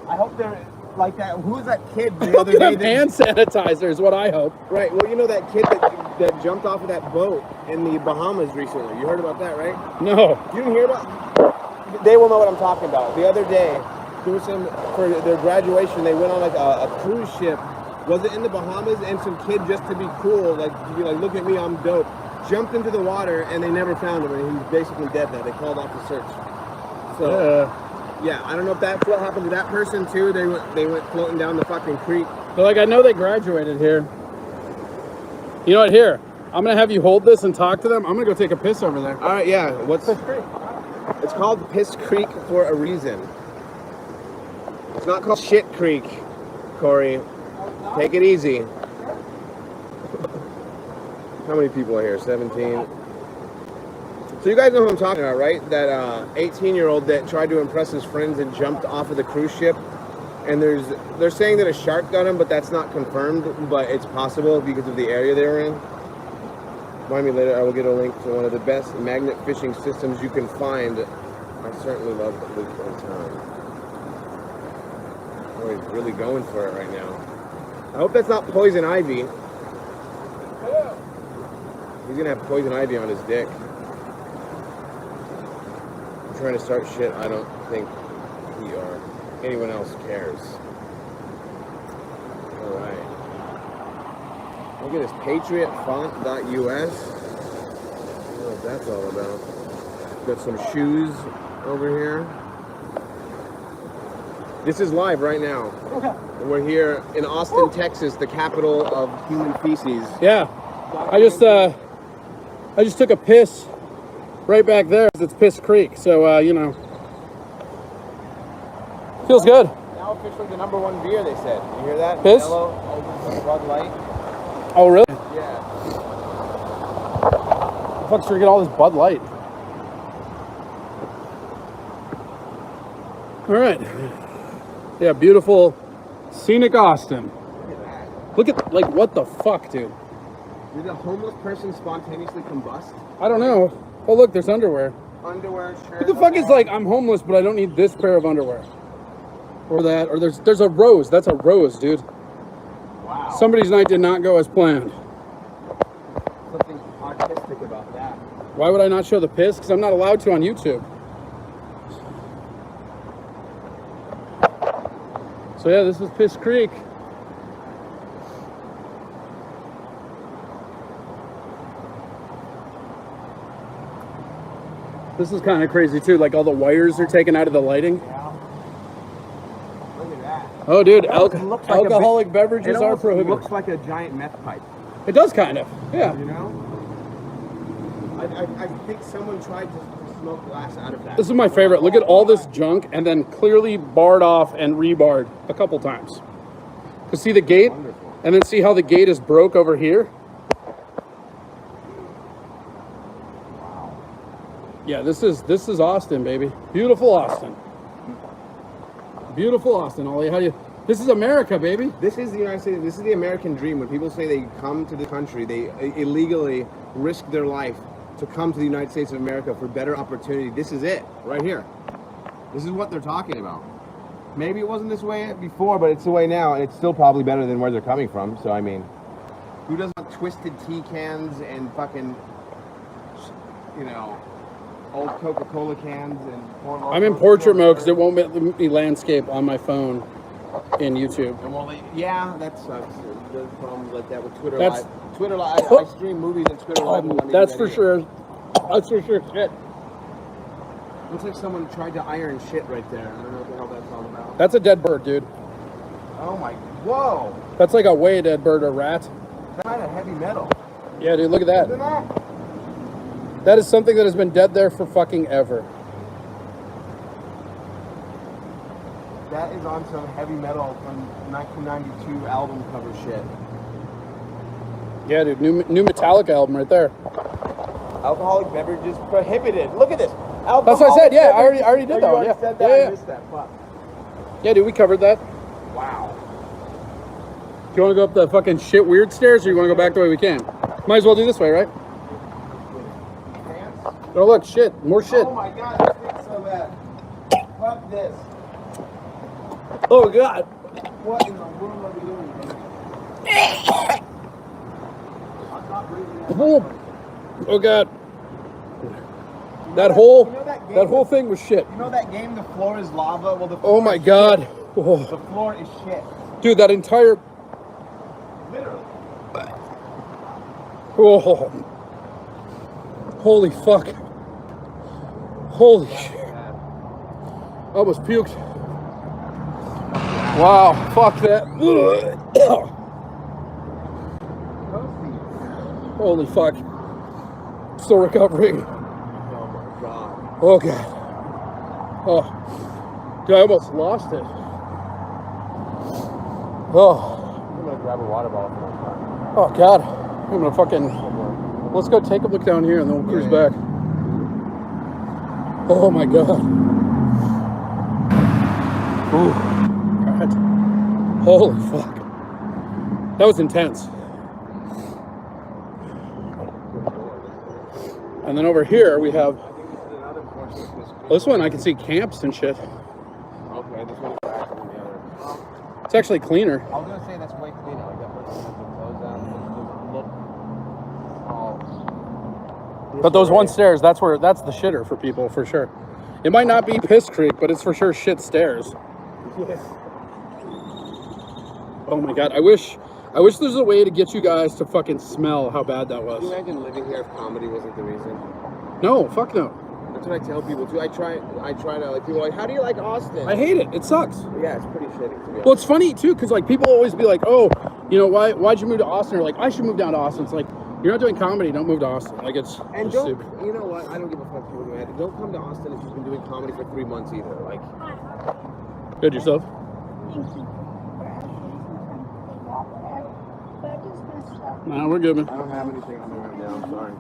I hope they're like that. Who was that kid the Look other at day? hand sanitizer is what I hope. Right. Well, you know that kid that jumped off of that boat in the Bahamas recently. You heard about that, right? No. You didn't hear about? They will know what I'm talking about. The other day, there was for their graduation. They went on like a cruise ship. Was it in the Bahamas? And some kid, just to be cool, like to be like, look at me, I'm dope, jumped into the water, and they never found him, and he's basically dead now. They called off the search. So, yeah, I don't know if that's what happened to that person too. They went floating down the fucking creek. But like, I know they graduated here. You know what? Here, I'm gonna have you hold this and talk to them. I'm gonna go take a piss over there. All right, yeah. What's Piss Creek? It's called Piss Creek for a reason. It's not called Shit Creek, Corey. Take it easy. How many people are here? 17. So you guys know who I'm talking about, right? That 18-year-old that tried to impress his friends and jumped off of the cruise ship. And they're saying that a shark got him, but that's not confirmed. But it's possible because of the area they were in. Remind me later, I will get a link to one of the best magnet fishing systems you can find. I certainly love the Luke in town. Oh, he's really going for it right now. I hope that's not poison ivy. He's gonna have poison ivy on his dick. I'm trying to start shit. I don't think he or anyone else cares. All right. Look at this, patriotfont.us. I don't know what that's all about. Got some shoes over here. This is live right now. Okay. We're here in Austin, Texas, the capital of human feces. Yeah. I just took a piss right back there. It's Piss Creek, so you know, feels good. Now officially the #1 beer, they said. You hear that? Piss? Yellow, Bud Light. Oh, really? Yeah. The fuck's drinking all this Bud Light? All right. Yeah, beautiful, scenic Austin. Look at, like, what the fuck, dude? Did a homeless person spontaneously combust? I don't know. Oh, look, there's underwear. Underwear, shirt. Who the fuck is like, I'm homeless, but I don't need this pair of underwear? Or that, or there's a rose. That's a rose, dude. Wow. Somebody's night did not go as planned. Something artistic about that. Why would I not show the piss? Because I'm not allowed to on YouTube. So yeah, this is Piss Creek. This is kind of crazy too, like all the wires are taken out of the lighting. Yeah. Look at that. Oh dude, Looks like alcoholic beverages It are almost prohibited. looks like a giant meth pipe. It does kind of, yeah. You know? I think someone tried to smoke glass out of that. This is my favorite. Look at all this junk and then clearly barred off and rebarred a couple times. To see the gate and then see how the gate is broke over here. Yeah, this is Austin, baby. Beautiful Austin. Beautiful Austin, Ollie. How do you? This is America, baby. This is the United States. This is the American dream. When people say they come to the country, they illegally risk their life to come to the United States of America for better opportunity. This is it, right here. This is what they're talking about. Maybe it wasn't this way before, but it's the way now, and it's still probably better than where they're coming from. So I mean, who doesn't want twisted tea cans and fucking, you know, old Coca-Cola cans and? I'm in portrait mode because it won't let me landscape on my phone in YouTube. And well, yeah, that sucks. There's problems like that with Twitter That's- Live. Twitter Live, I stream movies and Twitter Live. won't let me That's do for that sure. That's for sure. Shit. Looks like someone tried to iron shit right there. I don't know what the hell that's all about. That's a dead bird, dude. Oh my, whoa! That's like a way dead bird or rat. That's kind of heavy metal. Yeah, dude, look at Look at that. that. That is something that has been dead there for fucking ever. That is on some heavy metal from 1992 album cover shit. Yeah, dude, new Metallica album right there. Alcoholic beverages prohibited. Look at this. That's what I said. Yeah, I already did that one. You Yeah, said that. yeah, I missed that. Fuck. yeah, dude, we covered that. Wow. Do you want to go up the fucking shit weird stairs, or you want to go back the way we came? Might as well do this way, right? Pants? Oh look, shit, more shit. Oh my god, I think so bad. Fuck this. Oh god. What in the world are we doing, I'm not breathing out. Oh god. That whole You know that game that whole thing was shit. You know that game, The Floor is Lava? Well, the Oh floor my is god. shit. Oh. The floor is shit. Dude, that entire Literally. oh. Holy fuck. Holy shit. I almost puked. Wow, fuck that. Holy fuck. Still recovering. Oh my god. Oh god. Oh. Dude, I almost lost it. Oh. I'm gonna grab a water bottle for this time. Oh god. I'm gonna fucking. Let's go take a look down here and then we'll cruise back. Oh my god. Ooh. God. Holy fuck. That was intense. And then over here we have this one. I can see camps and shit. Okay, this one's back than the other. It's actually cleaner. I was gonna say that's way cleaner. Like that person has their clothes down. Look. Oh. But those one stairs, that's the shitter for people for sure. It might not be Piss Creek, but it's for sure shit stairs. Oh my god, I wish there's a way to get you guys to fucking smell how bad that Can you was. imagine living here if comedy wasn't the reason? No, fuck no. That's what I tell people too. I try to like people are like, how do you like Austin? I hate it. It sucks. Yeah, it's pretty shitty to be honest. Well, it's funny too, because like people always be like, oh, you know, why'd you move to Austin? Or like, I should move down to Austin. It's like, you're not doing comedy, don't move to Austin. Like it's And just don't, stupid. you know what? I don't give a fuck if you're mad. Don't come to Austin if you've been doing comedy for 3 months either. Like, Good yourself. No, we're good, man. I don't have anything on me right now. I'm sorry.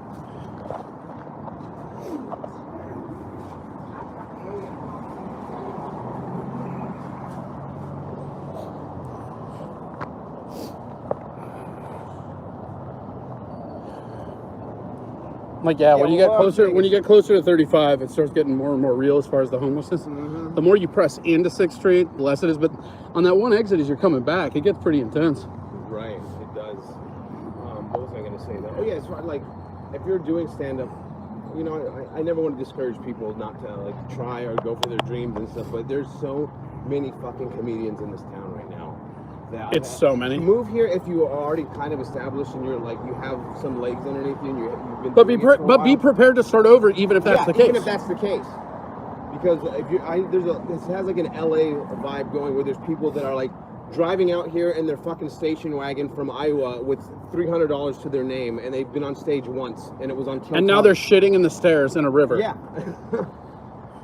Like, yeah, when you get closer to 35, it starts getting more and more real as far as the homelessness. The more you press into 6th Street, the less it is. But on that one exit, as you're coming back, it gets pretty intense. Right, it does. What was I going to say though? Oh yeah, it's like if you're doing stand-up, you know, I never want to discourage people not to like try or go for their dreams and stuff. But there's so many fucking comedians in this town right now. It's so many. Move here if you are already kind of established and you're like you have some legs underneath you and you've been. But be prepared to start over, even if that's the case. Even if that's the case, because if you, this has like an LA vibe going where there's people that are like driving out here in their fucking station wagon from Iowa with $300 to their name, and they've been on stage once, and it was on. And now they're shitting in the stairs in a river. Yeah.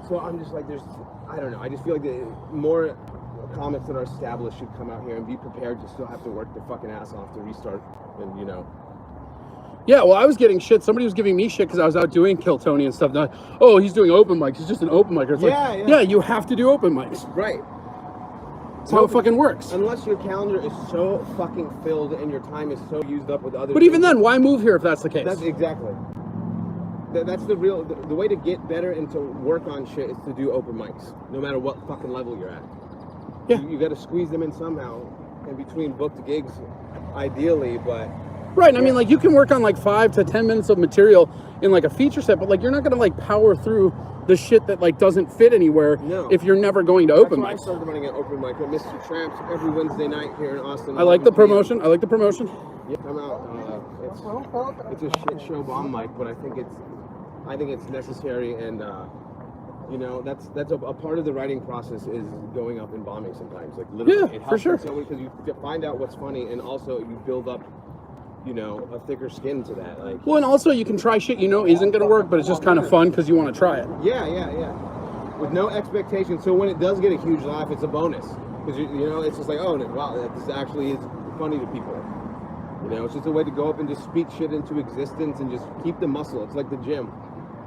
So I'm just like, I don't know. I just feel like the more comics that are established should come out here and be prepared to still have to work their fucking ass off to restart, and you know. Yeah, well, I was getting shit. Somebody was giving me shit because I was out doing Kill Tony and stuff. Not, oh, he's doing open mics. He's just an open micer. It's yeah, you have to do open mics. Right. That's how it fucking works. Unless your calendar is so fucking filled and your time is so used up with other. But even then, why move here if that's the case? That's exactly. That's the real. The way to get better and to work on shit is to do open mics, no matter what fucking level you're at. Yeah. You got to squeeze them in somehow, in between booked gigs, ideally, but. Right, I mean, like, you can work on like 5 to 10 minutes of material in like a feature set, but like you're not gonna like power through the shit that like doesn't fit ananywhere if you're never going to open mics. I started running an open mic at Mr. Tramps every Wednesday night here in Austin. I like the promotion. I like the promotion. Yeah, come out. It's a shit show bomb mic, but I think it's necessary, and you know, that's a part of the writing process is going up and bombing sometimes. Like literally, it helps for sure. Because you find out what's funny, and also you build up, you know, a thicker skin to that. Like, well, and also you can try shit you know isn't gonna work, but it's just kind of fun because you want to try it. Yeah. With no expectation, so when it does get a huge laugh, it's a bonus because you know it's just like, oh wow, this actually is funny to people. You know, it's just a way to go up and just speak shit into existence and just keep the muscle. It's like the gym.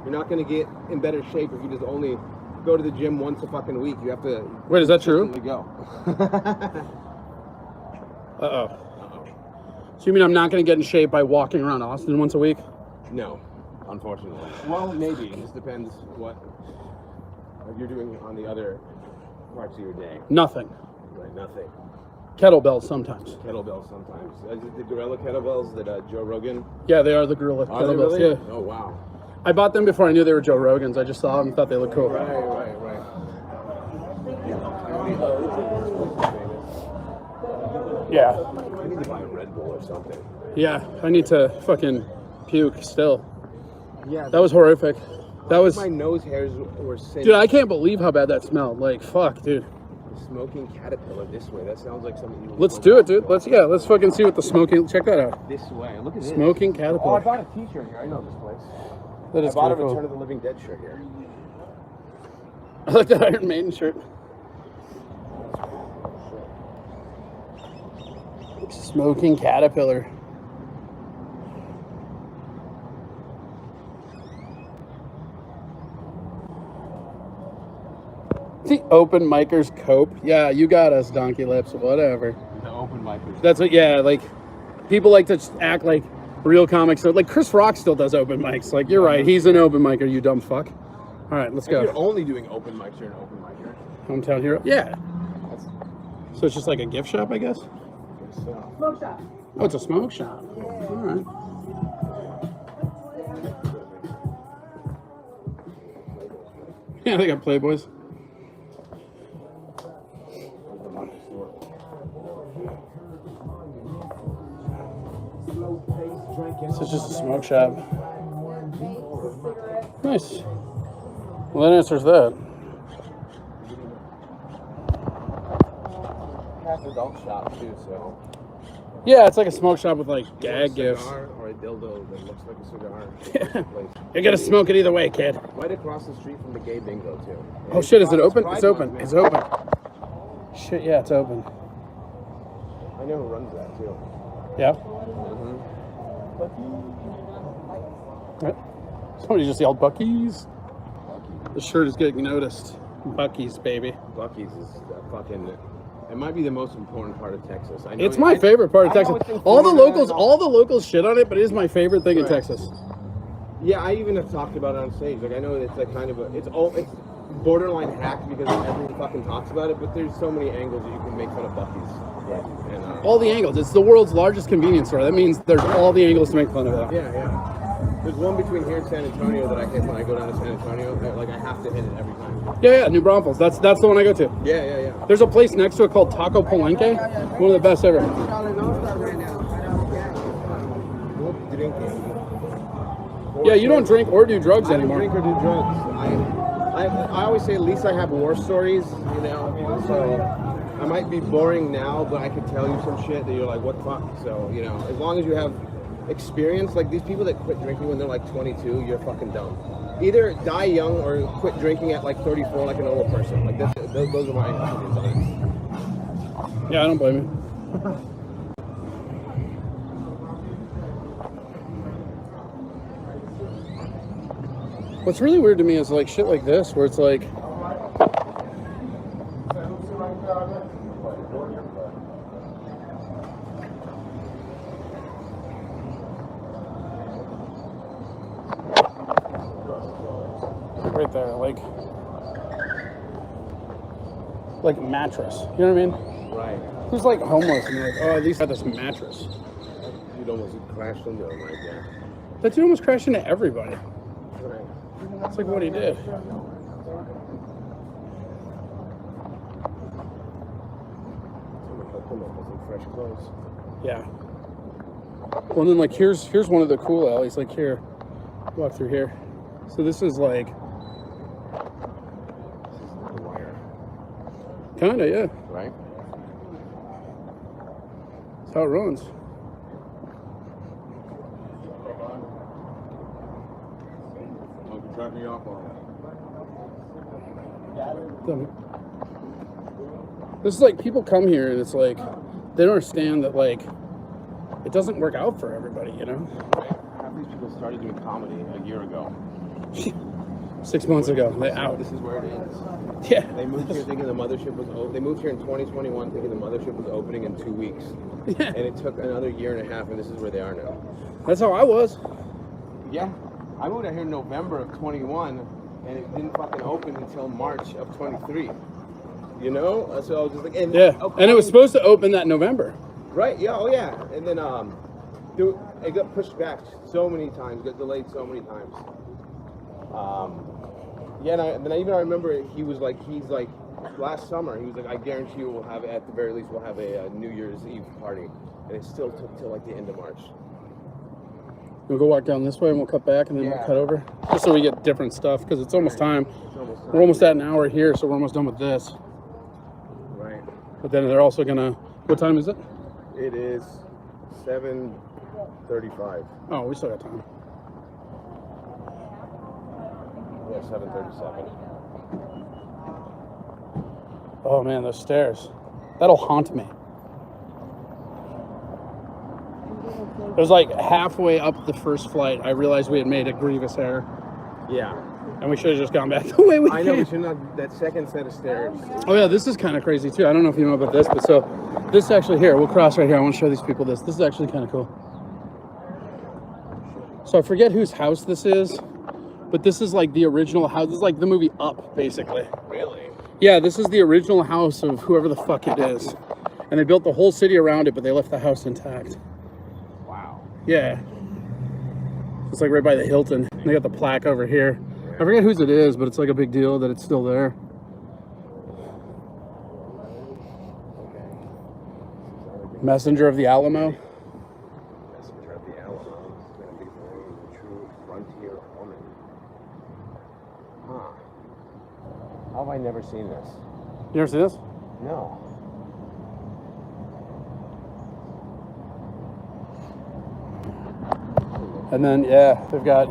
You're not going to get in better shape if you just only go to the gym once a fucking week. You have to. Wait, is that true? Go. Uh-oh. So you mean I'm not going to get in shape by walking around Austin once a week? No, unfortunately. Well, maybe. It just depends what you're doing on the other parts of your day. Nothing. Right, nothing. Kettlebells sometimes. Kettlebells sometimes. The gorilla kettlebells that Joe Rogan. Yeah, they are the gorilla kettlebells. Really? Yeah. Oh wow. I bought them before I knew they were Joe Rogan's. I just saw them and thought they looked cool. Right. Yeah. I need to buy a Red Bull or something. Yeah, I need to fucking puke still. Yeah. That was horrific. That was. My nose hairs were singed. Dude, I can't believe how bad that smelled. Like, fuck, dude. Smoking caterpillar this way. That sounds like something you would. Let's do it, dude. Let's fucking see what the smoking. Check that out. This way. Look at this. Smoking caterpillar. Oh, I bought a t-shirt here. I know this place. That is I bought a cool. Return of the Living Dead shirt here. I like that Iron Maiden shirt. Smoking caterpillar. The open micers cope. Yeah, you got us, donkey lips. Whatever. The open micers. That's what. Yeah, like people like to act like real comics. Like Chris Rock still does open mics. Like you're right. He's an open micer. You dumb fuck. All right, let's go. If you're only doing open mics, you're an open micer. Hometown hero. Yeah. So it's just like a gift shop, I guess. Smoke shop. Oh, it's a smoke shop. All right. Yeah, they got Playboys. So it's just a smoke shop. Nice. Well, that answers that. Half adult shop too, so. Yeah, it's like a smoke shop with like gag gifts. Or a dildo that looks like a cigar. You're gonna smoke it either way, kid. Right across the street from the gay bingo too. Oh shit, is it open? It's open. It's open. Shit, yeah, it's open. I know who runs that too. Yeah. Right. Somebody just yelled Buc-ee's. The shirt is getting noticed. Buc-ee's, baby. Buc-ee's is fucking. It might be the most important part of Texas. I know It's my favorite part of Texas. All the locals shit on it, but it is my favorite thing in Texas. Yeah, I even have talked about it on stage. Like, I know it's like kind of it's borderline hack because everyone fucking talks about it, but there's so many angles that you can make fun of Buc-ee's. And, all the angles. It's the world's largest convenience store. That means there's all the angles to make fun of it. Yeah. There's one between here and San Antonio that I hit when I go down to San Antonio. Like, I have to hit it every time. Yeah, New Braunfels. That's the one I go to. Yeah. There's a place next to it called Taco Palenque. One of the best ever. Yeah, you don't drink or do drugs anymore. I don't drink or do drugs. I always say at least I have war stories, you know. So I might be boring now, but I could tell you some shit that you're like, what the fuck? So, you know, as long as you have experience, like these people that quit drinking when they're like 22, you're fucking dumb. Either die young or quit drinking at like 34 like a normal person. Like those are my opinions on it. Yeah, I don't blame you. What's really weird to me is like shit like this, where it's like, right there, like mattress. You know what I mean? Right. Who's like homeless and you're like, oh, at least I had this mattress. You'd almost crashed into him right there. That dude almost crashed into everybody. Right. That's like what he did. Fresh clothes. Yeah. Well, and then like here's one of the cool alleys. Like here, walk through here. So this is like The Wire. kinda, yeah. Right. That's how it runs. Drop me off on This is like people come here and it's like they don't understand that like it doesn't work out for everybody, you know? Half these people started doing comedy a year ago. 6 months ago, they out. This is where it ends. Yeah. They moved here thinking the mothership was open. They moved here in 2021 thinking the mothership was opening in 2 weeks. Yeah. And it took another year and a half, and this is where they are now. That's how I was. Yeah. I moved out here in November of 21, and it didn't fucking open until March of 23. You know? So I was just like, and, Yeah. And it was supposed to open that November. Right, yeah, oh yeah. And then it got pushed back so many times, got delayed so many times. Yeah, and then I remember he's like, last summer, he was like, I guarantee you we'll have, at the very least, we'll have a New Year's Eve party. And it still took till like the end of March. We'll go walk down this way and we'll cut back and then we'll cut over. Just so we get different stuff, because it's almost time. We're almost at an hour here, so we're almost done with this. Right. But then they're also gonna, what time is it? It is 7:35. Oh, we still got time. Yeah, 7:37. Oh man, those stairs. That'll haunt me. It was like halfway up the first flight, I realized we had made a grievous error. Yeah. And we should have just gone back the way we I know, came. we should not, that second set of stairs. Oh yeah, this is kind of crazy too. I don't know if you know about this, but so this actually here, we'll cross right here. I want to show these people this. This is actually kind of cool. So I forget whose house this is, but this is like the original house. This is like the movie Up, basically. Really? Yeah, this is the original house of whoever the fuck it is. And they built the whole city around it, but they left the house intact. Wow. Yeah. It's like right by the Hilton. And they got the plaque over here. I forget whose it is, but it's like a big deal that it's still there. Messenger of the Alamo. Messenger of the Alamo is going to be the true frontier woman. Huh. How have I never seen this? You ever see this? No. And then, yeah, they've got,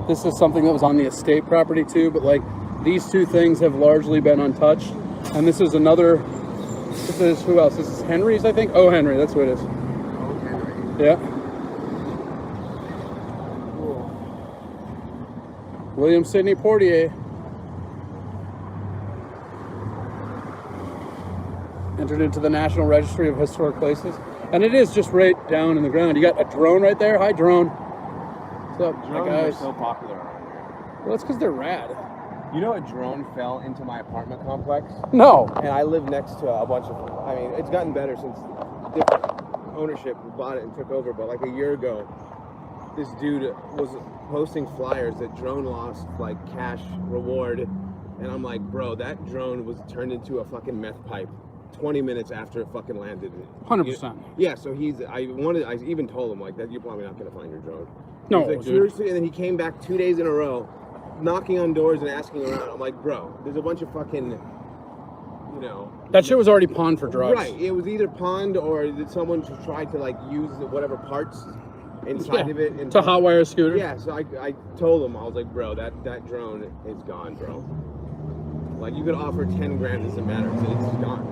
this is something that was on the estate property too, but like these two things have largely been untouched. And this is another, this is, who else? This is Henry's, I think? Oh, Henry, that's what it is. Oh, Henry. Yeah. Cool. William Sidney Portier. Entered into the National Registry of Historic Places. And it is just right down in the ground. You got a drone right there. Hi, drone. up, my Drones guys? are so popular around here. Well, that's because they're rad. You know, a drone fell into my apartment complex, No. and I live next to a bunch of. I mean, it's gotten better since different ownership bought it and took over. But like a year ago, this dude was posting flyers that drone lost like cash reward, and I'm like, bro, that drone was turned into a fucking meth pipe 20 minutes after it fucking landed. 100%. Yeah, so I even told him like that you're probably not gonna find your drone. No, He's like, dude. seriously, and then he came back 2 days in a row, knocking on doors and asking around. I'm like, bro, there's a bunch of fucking, you know. That shit was already pawned for drugs. Right, it was either pawned or did someone try to like use whatever parts inside of it and to hotwire a scooter. Yeah, so I told him, I was like, bro, that drone is gone, bro. Like you could offer 10 grand, doesn't matter, it's gone.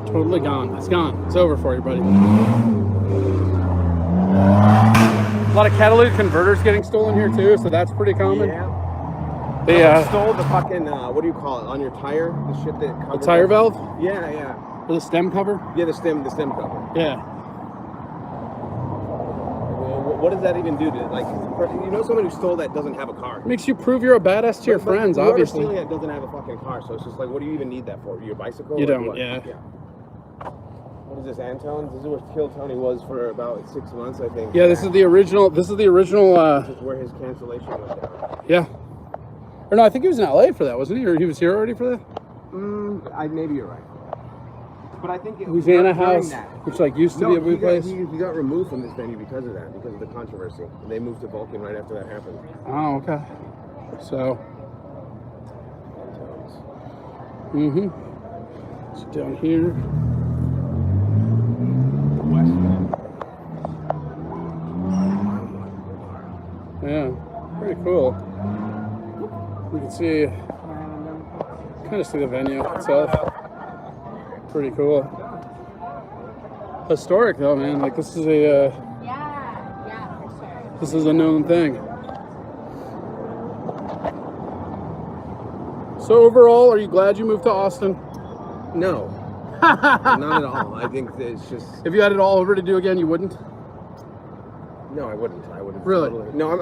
Totally gone. It's gone. It's over for you, buddy. A lot of catalytic converters getting stolen here too, so that's pretty common. Yeah. They stole the fucking what do you call it on your tire? The shit that the covers tire up. valve Yeah, yeah. or the stem cover. Yeah, the stem cover. Yeah. What does that even do to like? You know, someone who stole that doesn't have a car. Makes you prove you're a badass to your friends, whoever obviously. stealing it doesn't have a fucking car, so it's just like, what do you even need that for? Your bicycle? You or don't, what? yeah. What is this, Antone's? This is where Kill Tony was for about 6 months, I think. Yeah, this is the original. This is the original. This is where his cancellation went down. Yeah. Or no, I think he was in LA for that, wasn't he? Or he was here already for that? Maybe you're right. But I think it Louisiana during House, that. which like used to be a blue place. He got removed from this venue because of that, because of the controversy. And they moved to Vulcan right after that happened. Oh, okay. So. Antone's. So down here. Yeah, pretty cool. You can see, kind of see the venue itself. Pretty cool. Historic though, man. Like this is a, Yeah, for sure. this is a known thing. So overall, are you glad you moved to Austin? No. Not at all. I think that it's just. If you had it all over to do again, you wouldn't? No, I wouldn't. Really? Totally. No,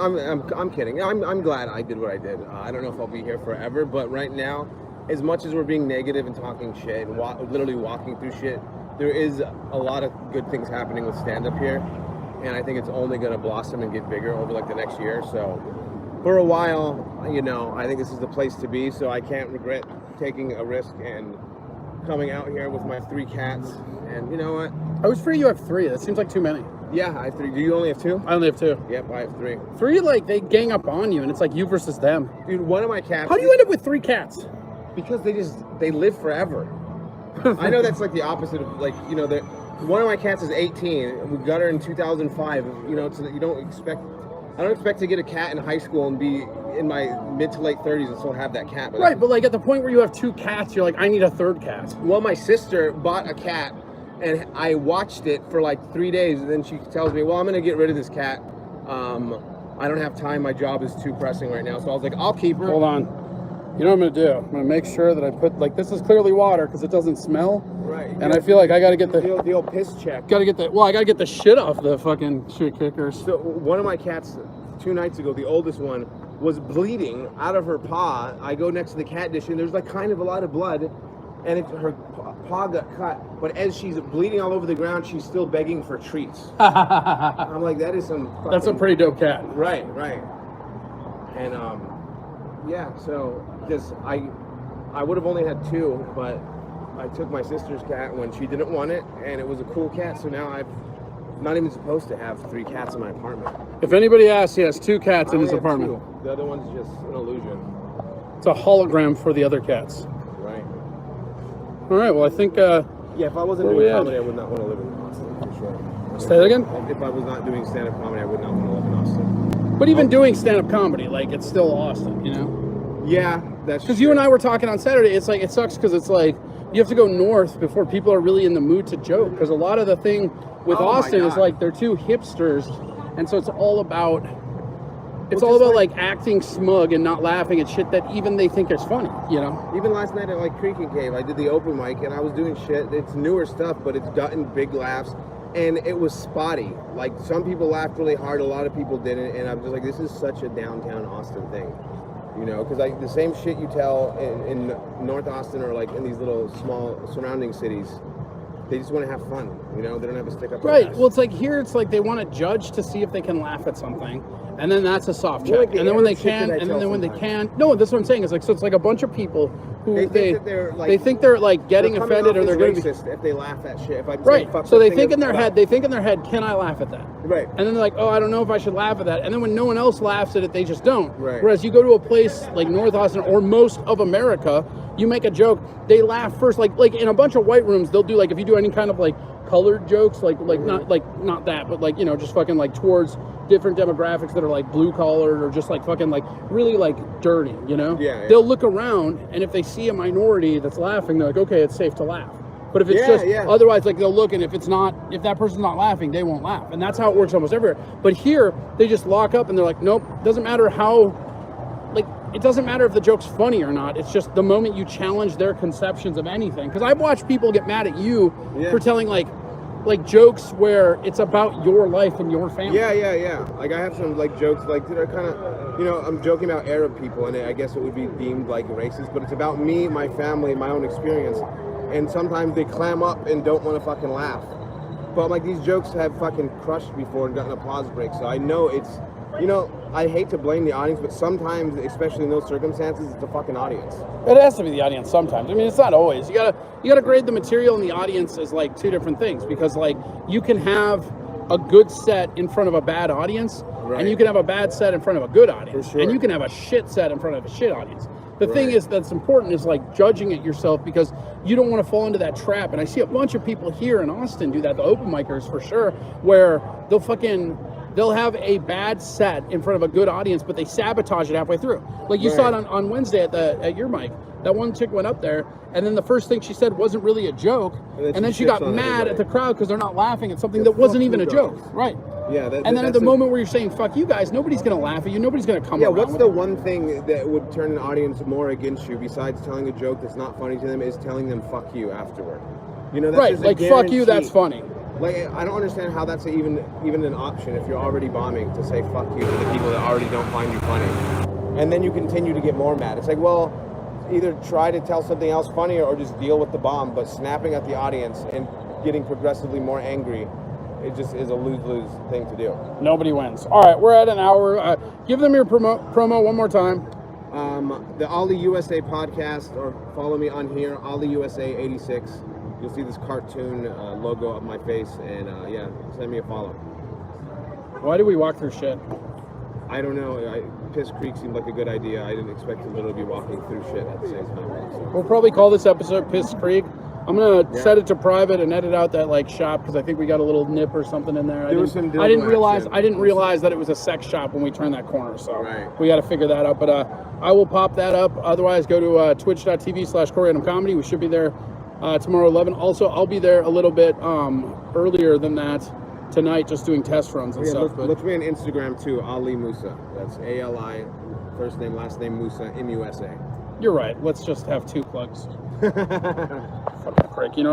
I'm kidding. I'm glad I did what I did. I don't know if I'll be here forever, but right now, as much as we're being negative and talking shit and literally walking through shit, there is a lot of good things happening with stand-up here, and I think it's only going to blossom and get bigger over like the next year. So, for a while, you know, I think this is the place to be. So I can't regret taking a risk and coming out here with my 3 cats. And you know what? I always figure you have 3. That seems like too many. Yeah, I have 3. Do you only have 2? I only have 2. Yep, I have 3. 3, like, they gang up on you, and it's like you versus them. Dude, one of my cats. How do you end up with 3 cats? Because they live forever. I know that's like the opposite of like, you know, one of my cats is 18. We got her in 2005. You know, so that I don't expect to get a cat in high school and be in my mid to late 30s and still have that cat. But Right, but like at the point where you have 2 cats, you're like, I need a 3rd cat. Well, my sister bought a cat, and I watched it for like 3 days, and then she tells me, well, I'm gonna get rid of this cat. I don't have time. My job is too pressing right now. So I was like, I'll keep her. Hold on. You know what I'm gonna do? I'm gonna make sure that I put, like, this is clearly water because it doesn't smell. Right. And I feel like I gotta get the old piss check. I gotta get the shit off the fucking shit kickers. So one of my cats 2 nights ago, the oldest one, was bleeding out of her paw. I go next to the cat dish and there's like kind of a lot of blood, and her paw got cut. But as she's bleeding all over the ground, she's still begging for treats. I'm like, that is some. That's a pretty dope cat. Right. And yeah. So just I would have only had 2, but I took my sister's cat when she didn't want it, and it was a cool cat. So now I'm not even supposed to have 3 cats in my apartment. If anybody asks, he has 2 cats in I his only have apartment. 2. The other one's just an illusion. It's a hologram for the other cats. Right. All right. Well, I think. Yeah, if I wasn't Where we doing at? comedy, I would not want to live in Austin, for sure. Say that again? If I was not doing stand-up comedy, I would not want to live in Austin. But even doing stand-up comedy, like, it's still Austin, you know? Yeah, that's Because you and I were talking on Saturday, it's like, it sucks because it's like, you have to go north before people are really in the mood to joke. Because a lot of the thing with Oh my Austin is God. like, they're too hipsters. And so it's all about, Well, just like acting smug and not laughing at shit that even they think is funny, you know? Even last night at like Creek and Cave, I did the open mic and I was doing shit. It's newer stuff, but it's gotten big laughs. and it was spotty. Like, some people laughed really hard, a lot of people didn't, and I'm just like, this is such a downtown Austin thing. You know, because like the same shit you tell in North Austin or like in these little small surrounding cities, they just want to have fun. You know, they don't have to stick up. Right. Well, it's like here, it's like they want to judge to see if they can laugh at something, and then that's a soft check. Like and then when they can, and then when they can, no, that's what I'm saying. It's like, so it's like a bunch of people who they think they're like getting offended, or they're going to be racist if they laugh at shit. If I right. So they think in their head, can I laugh at that? Right. And then they're like, oh, I don't know if I should laugh at that. And then when no one else laughs at it, they just don't. Right. Whereas you go to a place like North Austin or most of America, you make a joke, they laugh first. Like in a bunch of white rooms, they'll do like, if you do any kind of like colored jokes, like not that, but like, you know, just fucking like towards different demographics that are like blue collared or just like fucking like really like dirty, you know? Yeah. They'll look around, and if they see a minority that's laughing, they're like, okay, it's safe to laugh. But if it's otherwise, like they'll look, and if that person's not laughing, they won't laugh. And that's how it works almost everywhere. But here, they just lock up and they're like, nope, doesn't matter how, like, it doesn't matter if the joke's funny or not. It's just the moment you challenge their conceptions of anything. Because I've watched people get mad at you for telling like jokes where it's about your life and your family. Yeah. Like I have some like jokes like that are kind of, you know, I'm joking about Arab people, and I guess it would be deemed like racist, but it's about me, my family, my own experience. And sometimes they clam up and don't want to fucking laugh. But like these jokes have fucking crushed before and gotten applause breaks. So I know it's, you know, I hate to blame the audience, but sometimes, especially in those circumstances, it's the fucking audience. It has to be the audience sometimes. I mean, it's not always. You gotta grade the material and the audience as like two different things, because like you can have a good set in front of a bad audience, and you can have a bad set in front of a good audience, and you can have a shit set in front of a shit audience. The thing is that's important is like judging it yourself, because you don't want to fall into that trap. And I see a bunch of people here in Austin do that, the open micers for sure, where they'll have a bad set in front of a good audience, but they sabotage it halfway through. Like you saw it on Wednesday at your mic. That one chick went up there, and then the first thing she said wasn't really a joke, and then she got mad at the crowd because they're not laughing at something that wasn't even a joke. Right. Yeah. And then at the moment where you're saying, fuck you guys, nobody's going to laugh at you. Nobody's going to come around. Yeah, what's the one thing that would turn an audience more against you besides telling a joke that's not funny to them is telling them fuck you afterward. You know, that's like fuck you, that's funny. Like, I don't understand how that's even an option if you're already bombing to say fuck you to the people that already don't find you funny. And then you continue to get more mad. It's like, well, either try to tell something else funnier or just deal with the bomb, but snapping at the audience and getting progressively more angry, it just is a lose-lose thing to do. Nobody wins. All right, we're at an hour. Give them your promo one more time. The Ollie USA podcast, or follow me on here, Ollie USA 86. You'll see this cartoon logo of my face, and send me a follow. Why do we walk through shit? I don't know. Piss Creek seemed like a good idea. I didn't expect to literally be walking through shit at the same time. So. We'll probably call this episode Piss Creek. I'm gonna set it to private and edit out that like shop, because I think we got a little nip or something in there. I didn't realize that it was a sex shop when we turned that corner. So we got to figure that out. But I will pop that up. Otherwise, go to twitch.tv/CoreyAdamComedy. We should be there tomorrow 11. Also, I'll be there a little bit earlier than that tonight, just doing test runs and stuff. Look me on Instagram too, Ali Musa. That's ALI, first name, last name Musa, MUSA. You're right. Let's just have two plugs. Fucking prick, you know.